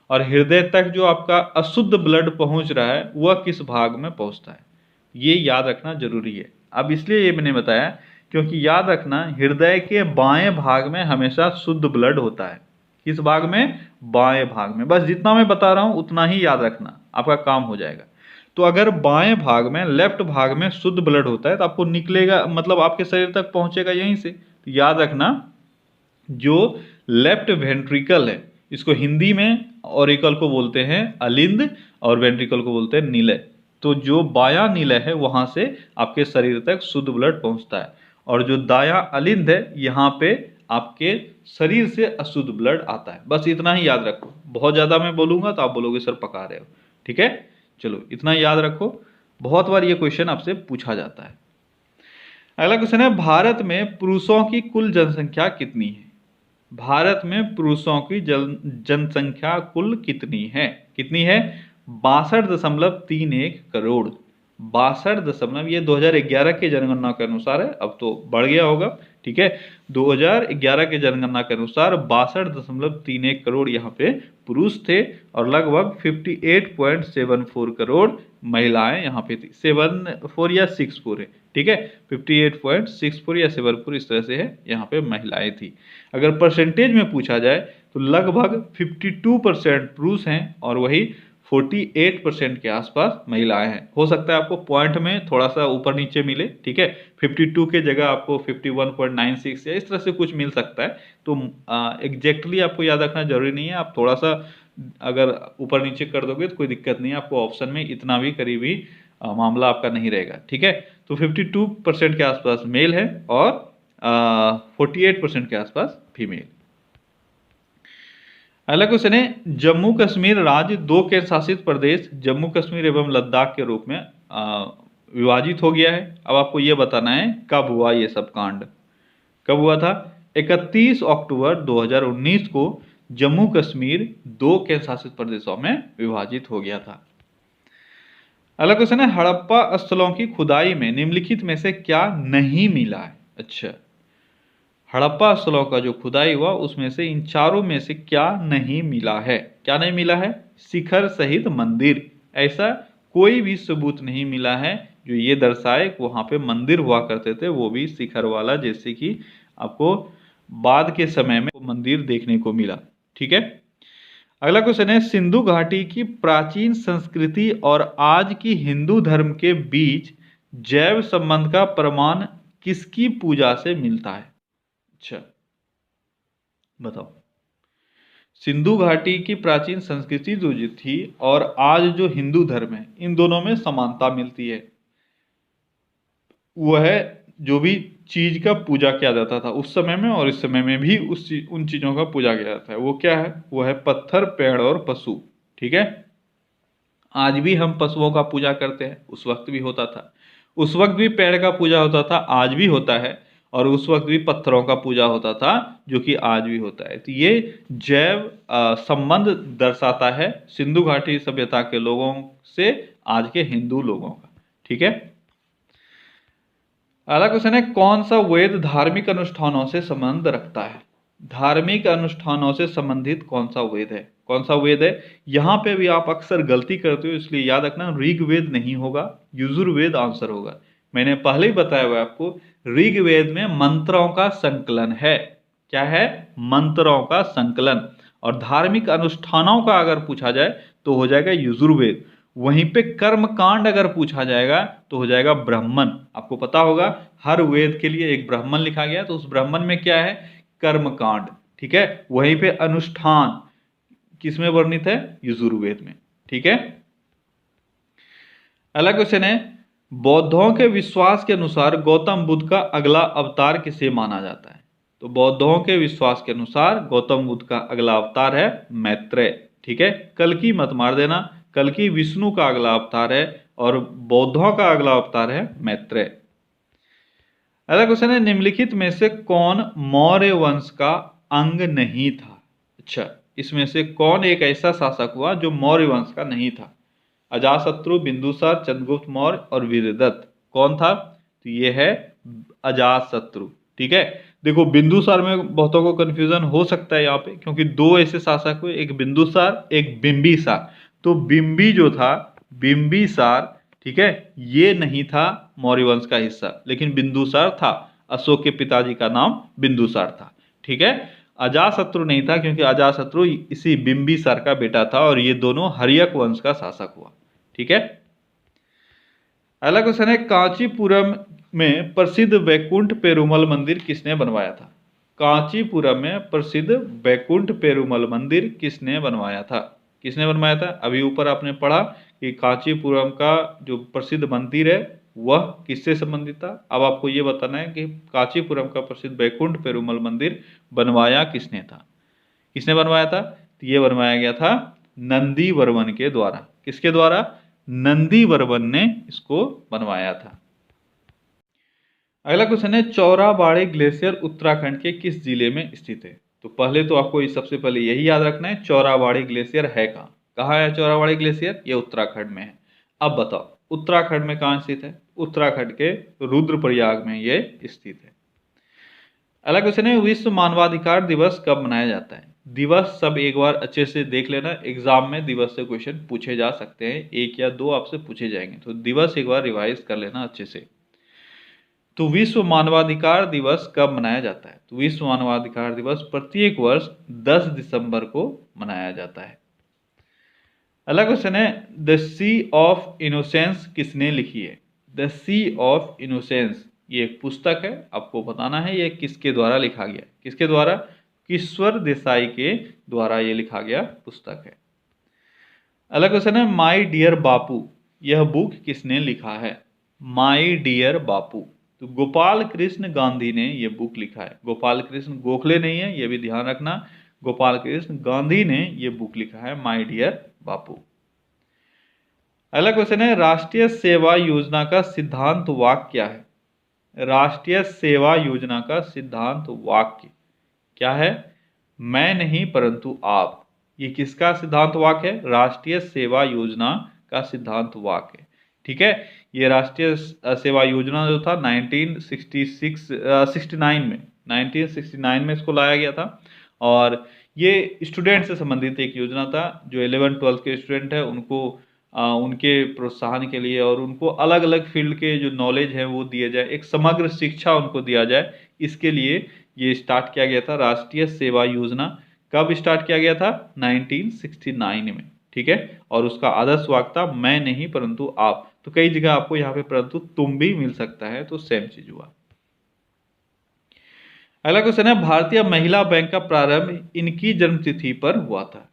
और हृदय तक जो आपका अशुद्ध ब्लड पहुंच रहा है वह किस भाग में पहुंचता है। ये याद रखना जरूरी है। अब इसलिए ये मैंने बताया क्योंकि याद रखना, हृदय के बाएं भाग में हमेशा शुद्ध ब्लड होता है। किस भाग में? बाएं भाग में। बस जितना मैं बता रहा हूं उतना ही याद रखना, आपका काम हो जाएगा। तो अगर बाएं भाग में, लेफ्ट भाग में शुद्ध ब्लड होता है तो आपको निकलेगा, मतलब आपके शरीर तक पहुंचेगा यहीं से। तो याद रखना, जो लेफ्ट वेंट्रिकल है, इसको हिंदी में ऑरिकल को बोलते हैं अलिंद और वेंट्रिकल को बोलते हैं निलय। तो जो बायां निलय है वहां से आपके शरीर तक शुद्ध ब्लड पहुंचता है, और जो दायां अलिंद है यहाँ पे आपके शरीर से अशुद्ध ब्लड आता है। बस इतना ही याद रखो। बहुत ज्यादा मैं बोलूंगा तो आप बोलोगे सर पका रहे हो। ठीक है, चलो इतना याद रखो, बहुत बार ये क्वेश्चन आपसे पूछा जाता है। अगला क्वेश्चन है, भारत में पुरुषों की कुल जनसंख्या कितनी है? भारत में पुरुषों की जनसंख्या कुल कितनी है? कितनी है? 62.31 करोड़। 62 ये 2011 के जनगणना के अनुसार है, अब तो बढ़ गया होगा। ठीक है, 2011 के जनगणना के अनुसार 62.31 करोड़ यहाँ पे पुरुष थे, और लगभग 58.74 करोड़ महिलाएं यहाँ पे थी। 74 या 64 है। ठीक है, 58.64 या 74 इस तरह से है, यहाँ पे महिलाएं थी। अगर परसेंटेज में पूछा जाए तो लगभग 52% पुरुष हैं और वही 48% के आसपास महिलाएं हैं। हो सकता है आपको पॉइंट में थोड़ा सा ऊपर नीचे मिले। ठीक है, 52 के जगह आपको 51.96 या इस तरह से कुछ मिल सकता है। तो एग्जैक्टली आपको याद रखना जरूरी नहीं है। आप थोड़ा सा अगर ऊपर नीचे कर दोगे तो कोई दिक्कत नहीं है, आपको ऑप्शन में इतना भी करीबी मामला आपका नहीं रहेगा। ठीक है, तो 52% के आसपास मेल है और 48% के आसपास फीमेल। अगला क्वेश्चन है, जम्मू कश्मीर राज्य दो केंद्र शासित प्रदेश जम्मू कश्मीर एवं लद्दाख के रूप में विभाजित हो गया है। अब आपको यह बताना है कब हुआ ये सब कांड, कब हुआ था? 31 अक्टूबर 2019 को जम्मू कश्मीर दो केंद्र शासित प्रदेशों में विभाजित हो गया था। अगला क्वेश्चन है, हड़प्पा स्थलों की खुदाई में निम्नलिखित में से क्या नहीं मिला है? अच्छा, हड़प्पा स्थलों का जो खुदाई हुआ उसमें से इन चारों में से क्या नहीं मिला है? क्या नहीं मिला है? शिखर सहित मंदिर, ऐसा कोई भी सबूत नहीं मिला है जो ये दर्शाए कि वहां पे मंदिर हुआ करते थे, वो भी शिखर वाला, जैसे कि आपको बाद के समय में मंदिर देखने को मिला। ठीक है। अगला क्वेश्चन है, सिंधु घाटी की प्राचीन संस्कृति और आज की हिंदू धर्म के बीच जैव संबंध का प्रमाण किसकी पूजा से मिलता है? अच्छा बताओ। सिंधु घाटी की प्राचीन संस्कृति जो थी और आज जो हिंदू धर्म है, इन दोनों में समानता मिलती है। वह जो भी चीज का पूजा किया जाता था उस समय में और इस समय में भी उन चीजों का पूजा किया जाता है, वो क्या है? वो है पत्थर, पेड़ और पशु। ठीक है। आज भी हम पशुओं का पूजा करते हैं, उस वक्त भी होता था, उस वक्त भी पेड़ का पूजा होता था, आज भी होता है, और उस वक्त भी पत्थरों का पूजा होता था, जो कि आज भी होता है। तो ये जैव संबंध दर्शाता है सिंधु घाटी सभ्यता के लोगों से आज के हिंदू लोगों का। ठीक है। अगला क्वेश्चन है, कौन सा वेद धार्मिक अनुष्ठानों से संबंध रखता है? धार्मिक अनुष्ठानों से संबंधित कौन सा वेद है? कौन सा वेद है? यहां पे भी आप अक्सर गलती करते हो, इसलिए याद रखना ऋग्वेद नहीं होगा, यजुर्वेद आंसर होगा। मैंने पहले ही बताया हुआ आपको, ऋग्वेद में मंत्रों का संकलन है। क्या है? मंत्रों का संकलन। और धार्मिक अनुष्ठानों का अगर पूछा जाए तो हो जाएगा यजुर्वेद। वहीं पे कर्म कांड अगर पूछा जाएगा तो हो जाएगा ब्राह्मण। आपको पता होगा हर वेद के लिए एक ब्राह्मण लिखा गया, तो उस ब्राह्मण में क्या है? कर्म कांड। ठीक है। वहीं पे अनुष्ठान किसमें वर्णित है? यजुर्वेद में। ठीक है। अगला क्वेश्चन है, बौद्धों के विश्वास के अनुसार गौतम बुद्ध का अगला अवतार किसे माना जाता है? तो बौद्धों के विश्वास के अनुसार गौतम बुद्ध का अगला अवतार है मैत्रेय। ठीक है। कल्कि मत मार देना, कल्कि विष्णु का अगला अवतार है और बौद्धों का अगला अवतार है मैत्रेय। अगला क्वेश्चन है, निम्नलिखित में से कौन मौर्य वंश का अंग नहीं था? अच्छा, इसमें से कौन एक ऐसा शासक हुआ जो मौर्य वंश का नहीं था? अजातशत्रु, बिंदुसार, चंद्रगुप्त मौर्य और वीरदत्त। कौन था? तो ये है अजातशत्रु। ठीक है। देखो, बिंदुसार में बहुतों को कंफ्यूजन हो सकता है यहाँ पे, क्योंकि दो ऐसे शासक हुए, एक बिंदुसार एक बिंबिसार। तो बिंबी जो था, बिंबिसार, ठीक है, ये नहीं था मौर्य वंश का हिस्सा, लेकिन बिंदुसार था। अशोक के पिताजी का नाम बिंदुसार था। ठीक है। अजातशत्रु नहीं था, क्योंकि अजातशत्रु इसी बिंबिसार का बेटा था और ये दोनों हर्यक वंश का शासक हुआ। ठीक है। अगला क्वेश्चन है, कांचीपुरम में प्रसिद्ध वैकुंठ पेरुमल मंदिर किसने बनवाया था? कांचीपुरम में प्रसिद्ध वैकुंठ पेरुमल मंदिर किसने बनवाया था? किसने बनवाया था? अभी ऊपर आपने पढ़ा कि कांचीपुरम का जो प्रसिद्ध मंदिर है वह किससे संबंधित था। अब आपको यह बताना है कि कांचीपुरम का प्रसिद्ध वैकुंठ पेरुमल मंदिर बनवाया किसने था? किसने बनवाया था? तो ये बनवाया गया था नंदीवर्मन के द्वारा। किसके द्वारा? नंदीवर्मन ने इसको बनवाया था। अगला क्वेश्चन है, चौराबाड़ी ग्लेशियर उत्तराखंड के किस जिले में स्थित है? तो पहले तो आपको सबसे पहले यही याद रखना है, चौराबाड़ी ग्लेशियर है कहाँ? कहाँ है चौराबाड़ी ग्लेशियर? ये उत्तराखंड में है। अब बताओ उत्तराखंड में कहाँ स्थित है? उत्तराखंड के रुद्रप्रयाग में ये स्थित है। अगला क्वेश्चन है, विश्व मानवाधिकार दिवस कब मनाया जाता है? दिवस सब एक बार अच्छे से देख लेना, एग्जाम में दिवस से क्वेश्चन पूछे जा सकते हैं, एक या दो आपसे पूछे जाएंगे, तो दिवस एक बार रिवाइज कर लेना अच्छे से। तो विश्व मानवाधिकार दिवस कब मनाया जाता है? तो विश्व मानवाधिकार दिवस प्रत्येक वर्ष 10 दिसंबर को मनाया जाता है। अगला क्वेश्चन है, द सी ऑफ इनोसेंस किसने लिखी है? द सी ऑफ इनोसेंस ये एक पुस्तक है, आपको बताना है ये किसके द्वारा लिखा गया। किसके द्वारा? किश्वर देसाई के द्वारा ये लिखा गया पुस्तक है। अगला क्वेश्चन है, माई डियर बापू यह बुक किसने लिखा है? माई डियर बापू, तो गोपाल कृष्ण गांधी ने यह बुक लिखा है। गोपाल कृष्ण गोखले नहीं है, यह भी ध्यान रखना। गोपाल कृष्ण गांधी ने ये बुक लिखा है, माय डियर बापू। अगला क्वेश्चन है, राष्ट्रीय सेवा योजना का सिद्धांत वाक्य क्या है? राष्ट्रीय सेवा योजना का सिद्धांत वाक्य क्या है? मैं नहीं परंतु आप। ये किसका सिद्धांत वाक्य है? राष्ट्रीय सेवा योजना का सिद्धांत वाक्य। ठीक है, ये राष्ट्रीय सेवा योजना जो था 1969 में इसको लाया गया था, और ये स्टूडेंट से संबंधित एक योजना था। जो 11-12 के स्टूडेंट है उनको उनके प्रोत्साहन के लिए और उनको अलग अलग फील्ड के जो नॉलेज है वो दिए जाए, एक समग्र शिक्षा उनको दिया जाए, इसके लिए ये स्टार्ट किया गया था राष्ट्रीय सेवा योजना। कब स्टार्ट किया गया था? 1969 में। ठीक है, और उसका आदर्श वाक्य था, मैं नहीं परंतु आप। तो कई जगह आपको यहाँ पे परंतु तुम भी मिल सकता है, तो सेम चीज हुआ। अगला क्वेश्चन है, भारतीय महिला बैंक का प्रारंभ इनकी जन्मतिथि पर हुआ था।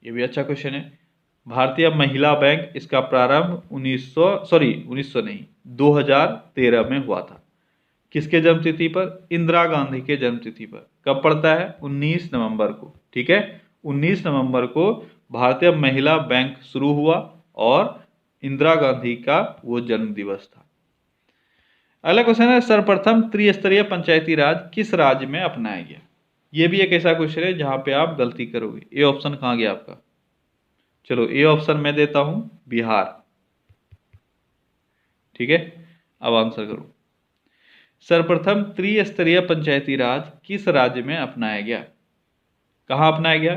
ये भी अच्छा क्वेश्चन है। भारतीय महिला बैंक, इसका प्रारंभ 2013 में हुआ था। किसके जन्मतिथि पर? इंदिरा गांधी के जन्मतिथि पर। कब पड़ता है? 19 नवंबर को। ठीक है, 19 नवंबर को भारतीय महिला बैंक शुरू हुआ और इंदिरा गांधी का वो जन्म दिवस था। अगला क्वेश्चन है, सर्वप्रथम त्रिस्तरीय पंचायती राज किस राज्य में अपनाया गया? ये भी एक ऐसा क्वेश्चन है जहां पे आप गलती करोगे। ए ऑप्शन कहां गया आपका? चलो ए ऑप्शन मैं देता हूं, बिहार। ठीक है, अब आंसर करो। सर्वप्रथम त्रिस्तरीय पंचायती राज किस राज्य में अपनाया गया? कहां अपनाया गया?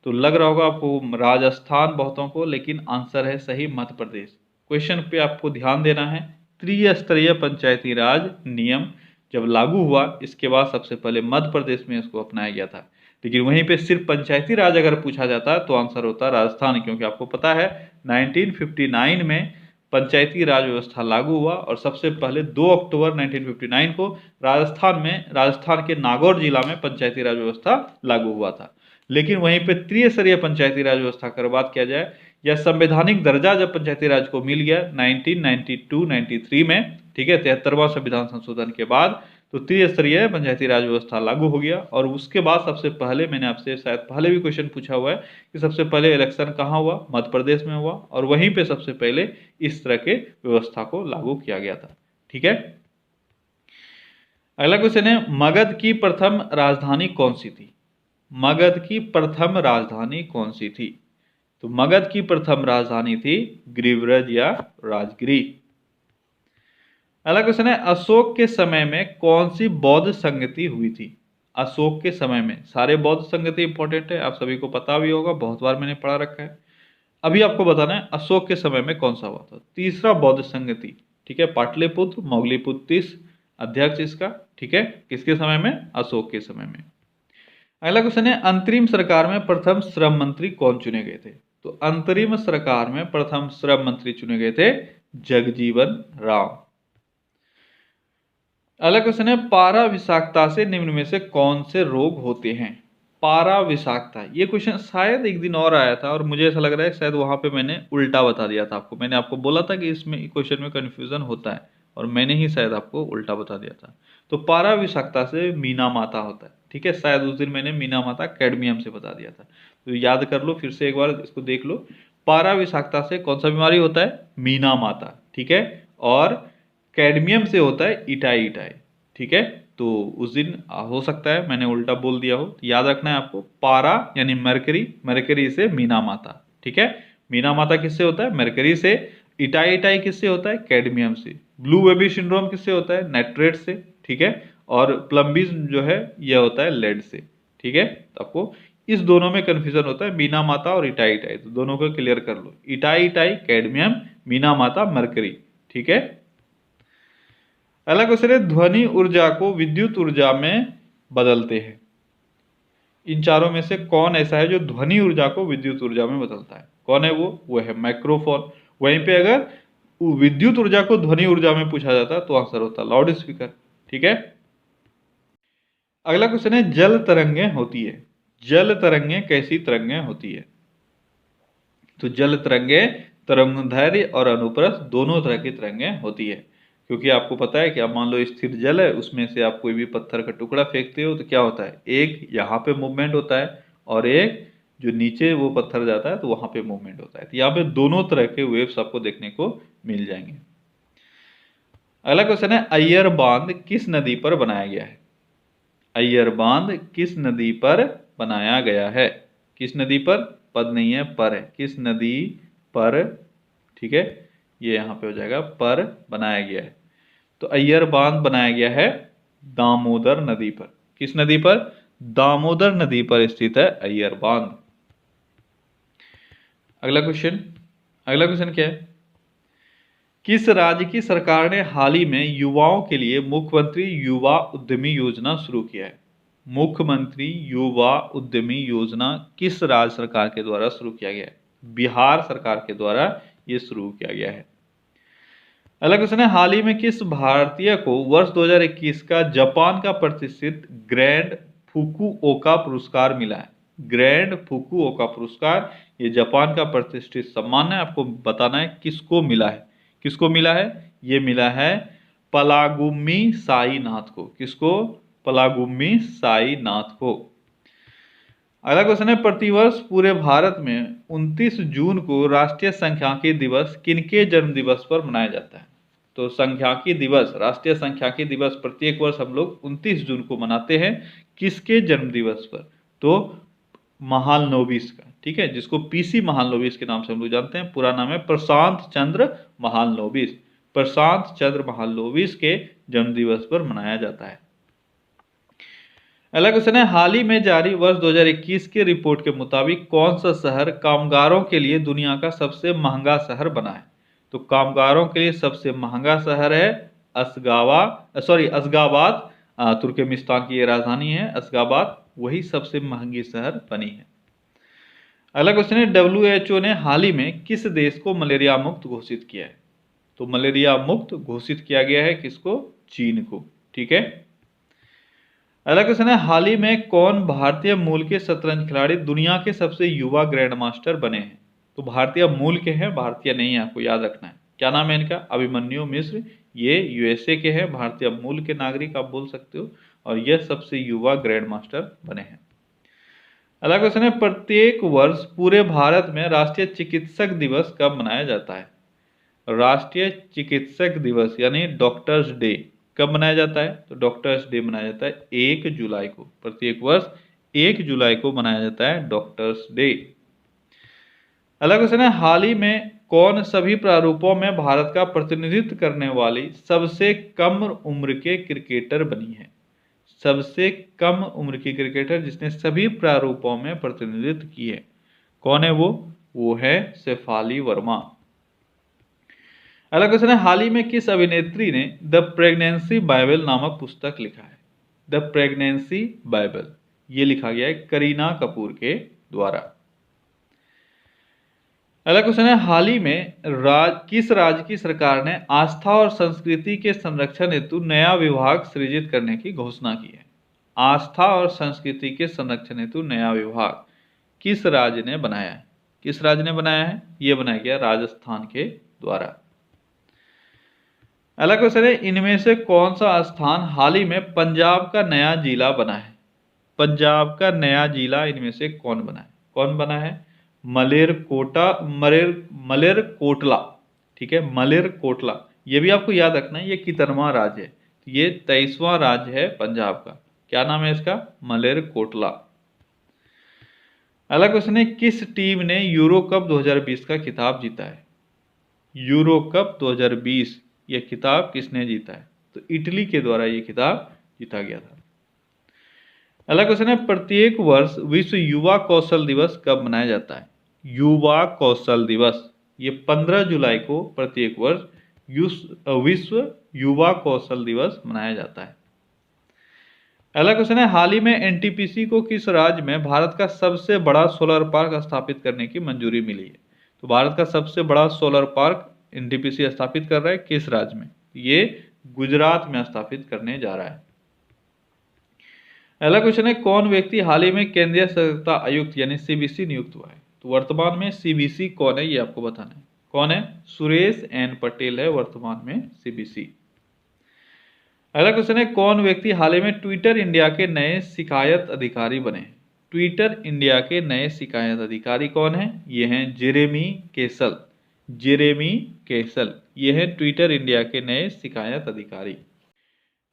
तो लग रहा होगा आपको राजस्थान बहुतों को, लेकिन आंसर है सही मध्य प्रदेश। क्वेश्चन पे आपको ध्यान देना है। त्रिस्तरीय पंचायती राज नियम जब लागू हुआ, इसके बाद सबसे पहले मध्य प्रदेश में इसको अपनाया गया था। लेकिन वहीं पे सिर्फ पंचायती राज अगर पूछा जाता तो आंसर होता राजस्थान, क्योंकि आपको पता है 1959 में पंचायती राज व्यवस्था लागू हुआ और सबसे पहले 2 अक्टूबर 1959 को राजस्थान के नागौर जिला में पंचायती राज व्यवस्था लागू हुआ था। लेकिन वहीं पे त्रिस्तरीय पंचायती राज व्यवस्था की बात किया जाए, या संवैधानिक दर्जा जब पंचायती राज को मिल गया 1992-93 में, ठीक है, 73वां संविधान संशोधन के बाद, तो त्रिस्तरीय पंचायती राज व्यवस्था लागू हो गया। और उसके बाद सबसे पहले, मैंने आपसे शायद पहले भी क्वेश्चन पूछा हुआ है कि सबसे पहले इलेक्शन कहाँ हुआ? मध्य प्रदेश में हुआ, और वहीं पे सबसे पहले इस तरह के व्यवस्था को लागू किया गया था। ठीक है, अगला क्वेश्चन है, मगध की प्रथम राजधानी कौन सी थी? मगध की प्रथम राजधानी कौन सी थी? तो मगध की प्रथम राजधानी थी गिरिव्रज या राजगिरी। अगला क्वेश्चन है, अशोक के समय में कौन सी बौद्ध संगति हुई थी? अशोक के समय में सारे बौद्ध संगति इंपॉर्टेंट है, आप सभी को पता भी होगा, बहुत बार मैंने पढ़ा रखा है। अभी आपको बताना है अशोक के समय में कौन सा हुआ था। तीसरा बौद्ध संगति, ठीक है, पाटलिपुत्र मौगलीपुत्र अध्यक्ष इसका। ठीक है, किसके समय में? अशोक के समय में। अगला क्वेश्चन है, अंतरिम सरकार में प्रथम श्रम मंत्री कौन चुने गए थे? तो अंतरिम सरकार में प्रथम श्रम मंत्री चुने गए थे जगजीवन राम। अगला क्वेश्चन है, पारा विषाक्तता से निम्न में से कौन से रोग होते हैं? पारा विषाक्तता, ये क्वेश्चन शायद एक दिन और आया था और मुझे ऐसा लग रहा है शायद वहां पे मैंने उल्टा बता दिया था आपको। मैंने आपको बोला था कि इसमें क्वेश्चन में कंफ्यूजन होता है और मैंने ही शायद आपको उल्टा बता दिया था। तो पारा विषाक्तता से मीना माता होता है। ठीक है, शायद उस दिन मैंने मीना माता कैडमियम से बता दिया था, तो याद कर लो, फिर से एक बार इसको देख लो। पारा विषाक्तता से कौन सा बीमारी होता है? मीना माता। ठीक है, और कैडमियम से होता है इटाई इटाई। ठीक है, तो उस दिन हो सकता है मैंने उल्टा बोल दिया हो, तो याद रखना है आपको, पारा यानी मरकरी, मरकरी से मीना माता। ठीक है, मीना माता किससे होता है? मरकरी से। इटाई इटाई किससे होता है? कैडमियम से। ब्लू बेबी सिंड्रोम किससे होता है? नाइट्रेट से। ठीक है, और प्लम्बिस जो है यह होता है लेड से। ठीक है, तो आपको इस दोनों में कंफ्यूजन होता है, मीना माता और इटाई इटाई, तो दोनों को क्लियर कर लो। इटाई इटाई कैडमियम, मीना माता मरकरी। ठीक है, अगला क्वेश्चन है, ध्वनि ऊर्जा को विद्युत ऊर्जा में बदलते हैं। इन चारों में से कौन ऐसा है जो ध्वनि ऊर्जा को विद्युत ऊर्जा में बदलता है? कौन है वो है माइक्रोफोन। वहीं पे अगर विद्युत ऊर्जा को ध्वनि ऊर्जा में पूछा जाता तो आंसर होता लाउड स्पीकर। ठीक है, अगला क्वेश्चन है, जल तरंगें होती है। जल तरंगें कैसी तरंगें होती है? तो जल तरंगें तरंगदैर्घ्य और अनुप्रस्थ दोनों तरह की तरंगें होती है। क्योंकि आपको पता है कि आप मान लो स्थिर जल है, उसमें से आप कोई भी पत्थर का टुकड़ा फेंकते हो तो क्या होता है? एक यहाँ पे मूवमेंट होता है और एक जो नीचे वो पत्थर जाता है तो वहां पे मूवमेंट होता है। तो यहाँ पे दोनों तरह के वेव्स आपको देखने को मिल जाएंगे। अगला क्वेश्चन है, अय्यर बांध किस नदी पर बनाया गया है? अय्यर बांध किस नदी पर बनाया गया है? किस नदी पर, पद नहीं है पर है, किस नदी पर, ठीक है, ये यहां पे हो जाएगा पर बनाया गया है। तो अय्यर बांध बनाया गया है दामोदर नदी पर। किस नदी पर? दामोदर नदी पर स्थित है अय्यर बांध। अगला क्वेश्चन क्या है, किस राज्य की सरकार ने हाल ही में युवाओं के लिए मुख्यमंत्री युवा उद्यमी योजना शुरू किया है? मुख्यमंत्री युवा उद्यमी योजना किस राज्य सरकार के द्वारा शुरू किया गया है? बिहार सरकार के द्वारा यह शुरू किया गया है। अगला क्वेश्चन है, हाल ही में किस भारतीय को वर्ष 2021 का जापान का प्रतिष्ठित ग्रैंड फुकुओका पुरस्कार मिला है? ग्रैंड फुकुओका पुरस्कार ये जापान का प्रतिष्ठित सम्मान है। आपको बताना है किसको मिला है। किसको मिला है? ये मिला है पलागुम्मी साईनाथ को। किसको? पलागुम्मी साईनाथ को। अगला क्वेश्चन है, प्रतिवर्ष पूरे भारत में 29 जून को राष्ट्रीय सांख्यिकी दिवस किनके जन्म दिवस पर मनाया जाता है? तो सांख्यिकी दिवस, राष्ट्रीय सांख्यिकी दिवस प्रत्येक वर्ष हम लोग 29 जून को मनाते हैं। किसके जन्म दिवस पर? तो महालनोबिस का, ठीक है, जिसको पीसी महालनोबिस के नाम से हम लोग जानते हैं। पूरा नाम है प्रशांत चंद्र महालनोबिस। प्रशांत चंद्र महालनोबिस के जन्म दिवस पर मनाया जाता है। अगला क्वेश्चन है, हाल ही में जारी वर्ष 2021 के रिपोर्ट के मुताबिक कौन सा शहर कामगारों के लिए दुनिया का सबसे महंगा शहर बना है? तो कामगारों के लिए सबसे महंगा शहर है अशगाबाद। तुर्कमेनिस्तान की ये राजधानी है अशगाबाद, वही सबसे महंगी शहर बनी है। अगला क्वेश्चन है, WHO ने हाल ही में किस देश को मलेरिया मुक्त घोषित किया है? तो मलेरिया मुक्त घोषित किया गया है किसको? चीन को, ठीक है। अगला क्वेश्चन है, हाल ही में कौन भारतीय मूल के शतरंज खिलाड़ी दुनिया के सबसे युवा ग्रैंड मास्टर बने हैं? तो भारतीय मूल के हैं, भारतीय नहीं है, आपको याद रखना है। क्या नाम है इनका? अभिमन्यु मिश्र। ये USA के हैं, भारतीय मूल के नागरिक आप बोल सकते हो, और यह सबसे युवा ग्रैंड मास्टर बने हैं। अगला क्वेश्चन है, प्रत्येक वर्ष पूरे भारत में राष्ट्रीय चिकित्सक दिवस कब मनाया जाता है? राष्ट्रीय चिकित्सक दिवस यानी डॉक्टर्स डे कब मनाया जाता है? तो डॉक्टर्स डे मनाया जाता है 1 जुलाई को। प्रत्येक वर्ष 1 जुलाई को मनाया जाता है डॉक्टर्स डे। अगला क्वेश्चन है, हाल ही में कौन सभी प्रारूपों में भारत का प्रतिनिधित्व करने वाली सबसे कम उम्र के क्रिकेटर बनी है? सबसे कम उम्र की क्रिकेटर जिसने सभी प्रारूपों में प्रतिनिधित्व की है, कौन है वो? वो है शेफाली वर्मा। अगला क्वेश्चन है, हाल ही में किस अभिनेत्री ने द प्रेगनेंसी बाइबल नामक पुस्तक लिखा है? द प्रेगनेंसी बाइबल ये लिखा गया है करीना कपूर के द्वारा। अगला क्वेश्चन है, हाल ही में किस राज्य की सरकार ने आस्था और संस्कृति के संरक्षण हेतु नया विभाग सृजित करने की घोषणा की है? आस्था और संस्कृति के संरक्षण हेतु नया विभाग किस राज्य ने बनाया है? किस राज्य ने बनाया है? ये बनाया गया राजस्थान के द्वारा। अगला क्वेश्चन है, इनमें से कौन सा स्थान हाल ही में पंजाब का नया जिला बना है? पंजाब का नया जिला इनमें से कौन बना है? कौन बना है? मलेरकोटला, ठीक है, मलेरकोटला। ये भी आपको याद रखना है, ये कितनवां राज्य है? तो ये 23वां राज्य है पंजाब का। क्या नाम है इसका? मलेरकोटला। अगला क्वेश्चन है, किस टीम ने यूरो कप 2020 का खिताब जीता है? यूरो कप 2020 यह खिताब किसने जीता है? तो इटली के द्वारा यह खिताब जीता गया था। अगला क्वेश्चन है, प्रत्येक वर्ष विश्व युवा कौशल दिवस कब मनाया जाता है? युवा कौशल दिवस ये 15 जुलाई को प्रत्येक वर्ष विश्व युवा कौशल दिवस मनाया जाता है। अगला क्वेश्चन है, हाल ही में NTPC को किस राज्य में भारत का सबसे बड़ा सोलर पार्क स्थापित करने की मंजूरी मिली है? तो भारत का सबसे बड़ा सोलर पार्क NTPC स्थापित कर रहा है किस राज्य में? ये गुजरात में स्थापित करने जा रहा है। अगला क्वेश्चन है, कौन व्यक्ति हाल ही में केंद्रीय सतर्कता आयुक्त यानी CBC नियुक्त हुआ है? तो वर्तमान में CBC कौन है ये आपको बताना है। कौन है? सुरेश N पटेल है वर्तमान में CBC। अगला क्वेश्चन है, कौन व्यक्ति हाल ही में ट्विटर इंडिया के नए शिकायत अधिकारी बने? ट्विटर इंडिया के नए शिकायत अधिकारी कौन हैं? ये हैं जेरेमी केसल। जेरेमी केसल ये हैं ट्विटर इंडिया के नए शिकायत अधिकारी।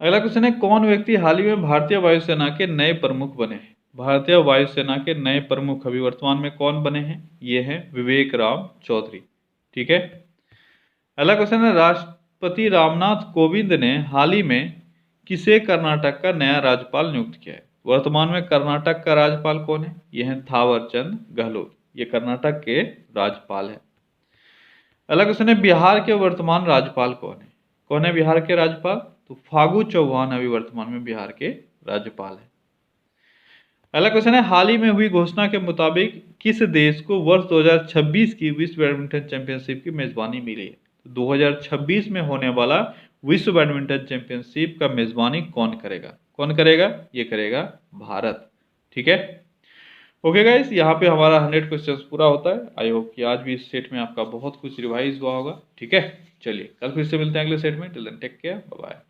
अगला क्वेश्चन है, कौन व्यक्ति हाल ही में भारतीय वायुसेना के नए प्रमुख बने हैं? भारतीय वायुसेना के नए प्रमुख अभी वर्तमान में कौन बने हैं? ये हैं विवेक राम चौधरी। ठीक है। अगला क्वेश्चन है, राष्ट्रपति रामनाथ कोविंद ने हाल ही में किसे कर्नाटक का नया राज्यपाल नियुक्त किया है? वर्तमान में कर्नाटक का राज्यपाल कौन है? ये हैं थावरचंद गहलोत। ये कर्नाटक के राज्यपाल है। अगला क्वेश्चन है, बिहार के वर्तमान राज्यपाल कौन है? कौन है बिहार के राज्यपाल? तो फागू चौहान अभी वर्तमान में बिहार के राज्यपाल है। अगला क्वेश्चन है, हाल ही में हुई घोषणा के मुताबिक किस देश को वर्ष 2026 की विश्व बैडमिंटन चैंपियनशिप की मेजबानी मिली है? तो 2026 में होने वाला विश्व बैडमिंटन चैंपियनशिप का मेजबानी कौन करेगा? कौन करेगा? ये करेगा भारत। ठीक है। ओके गाइस, यहाँ पे हमारा 100 क्वेश्चन पूरा होता है। आई होप कि आज भी इस सेट में आपका बहुत कुछ रिवाइज हुआ होगा। ठीक है, चलिए कल फिर से मिलते हैं अगले सेट में। Till then take care, bye bye.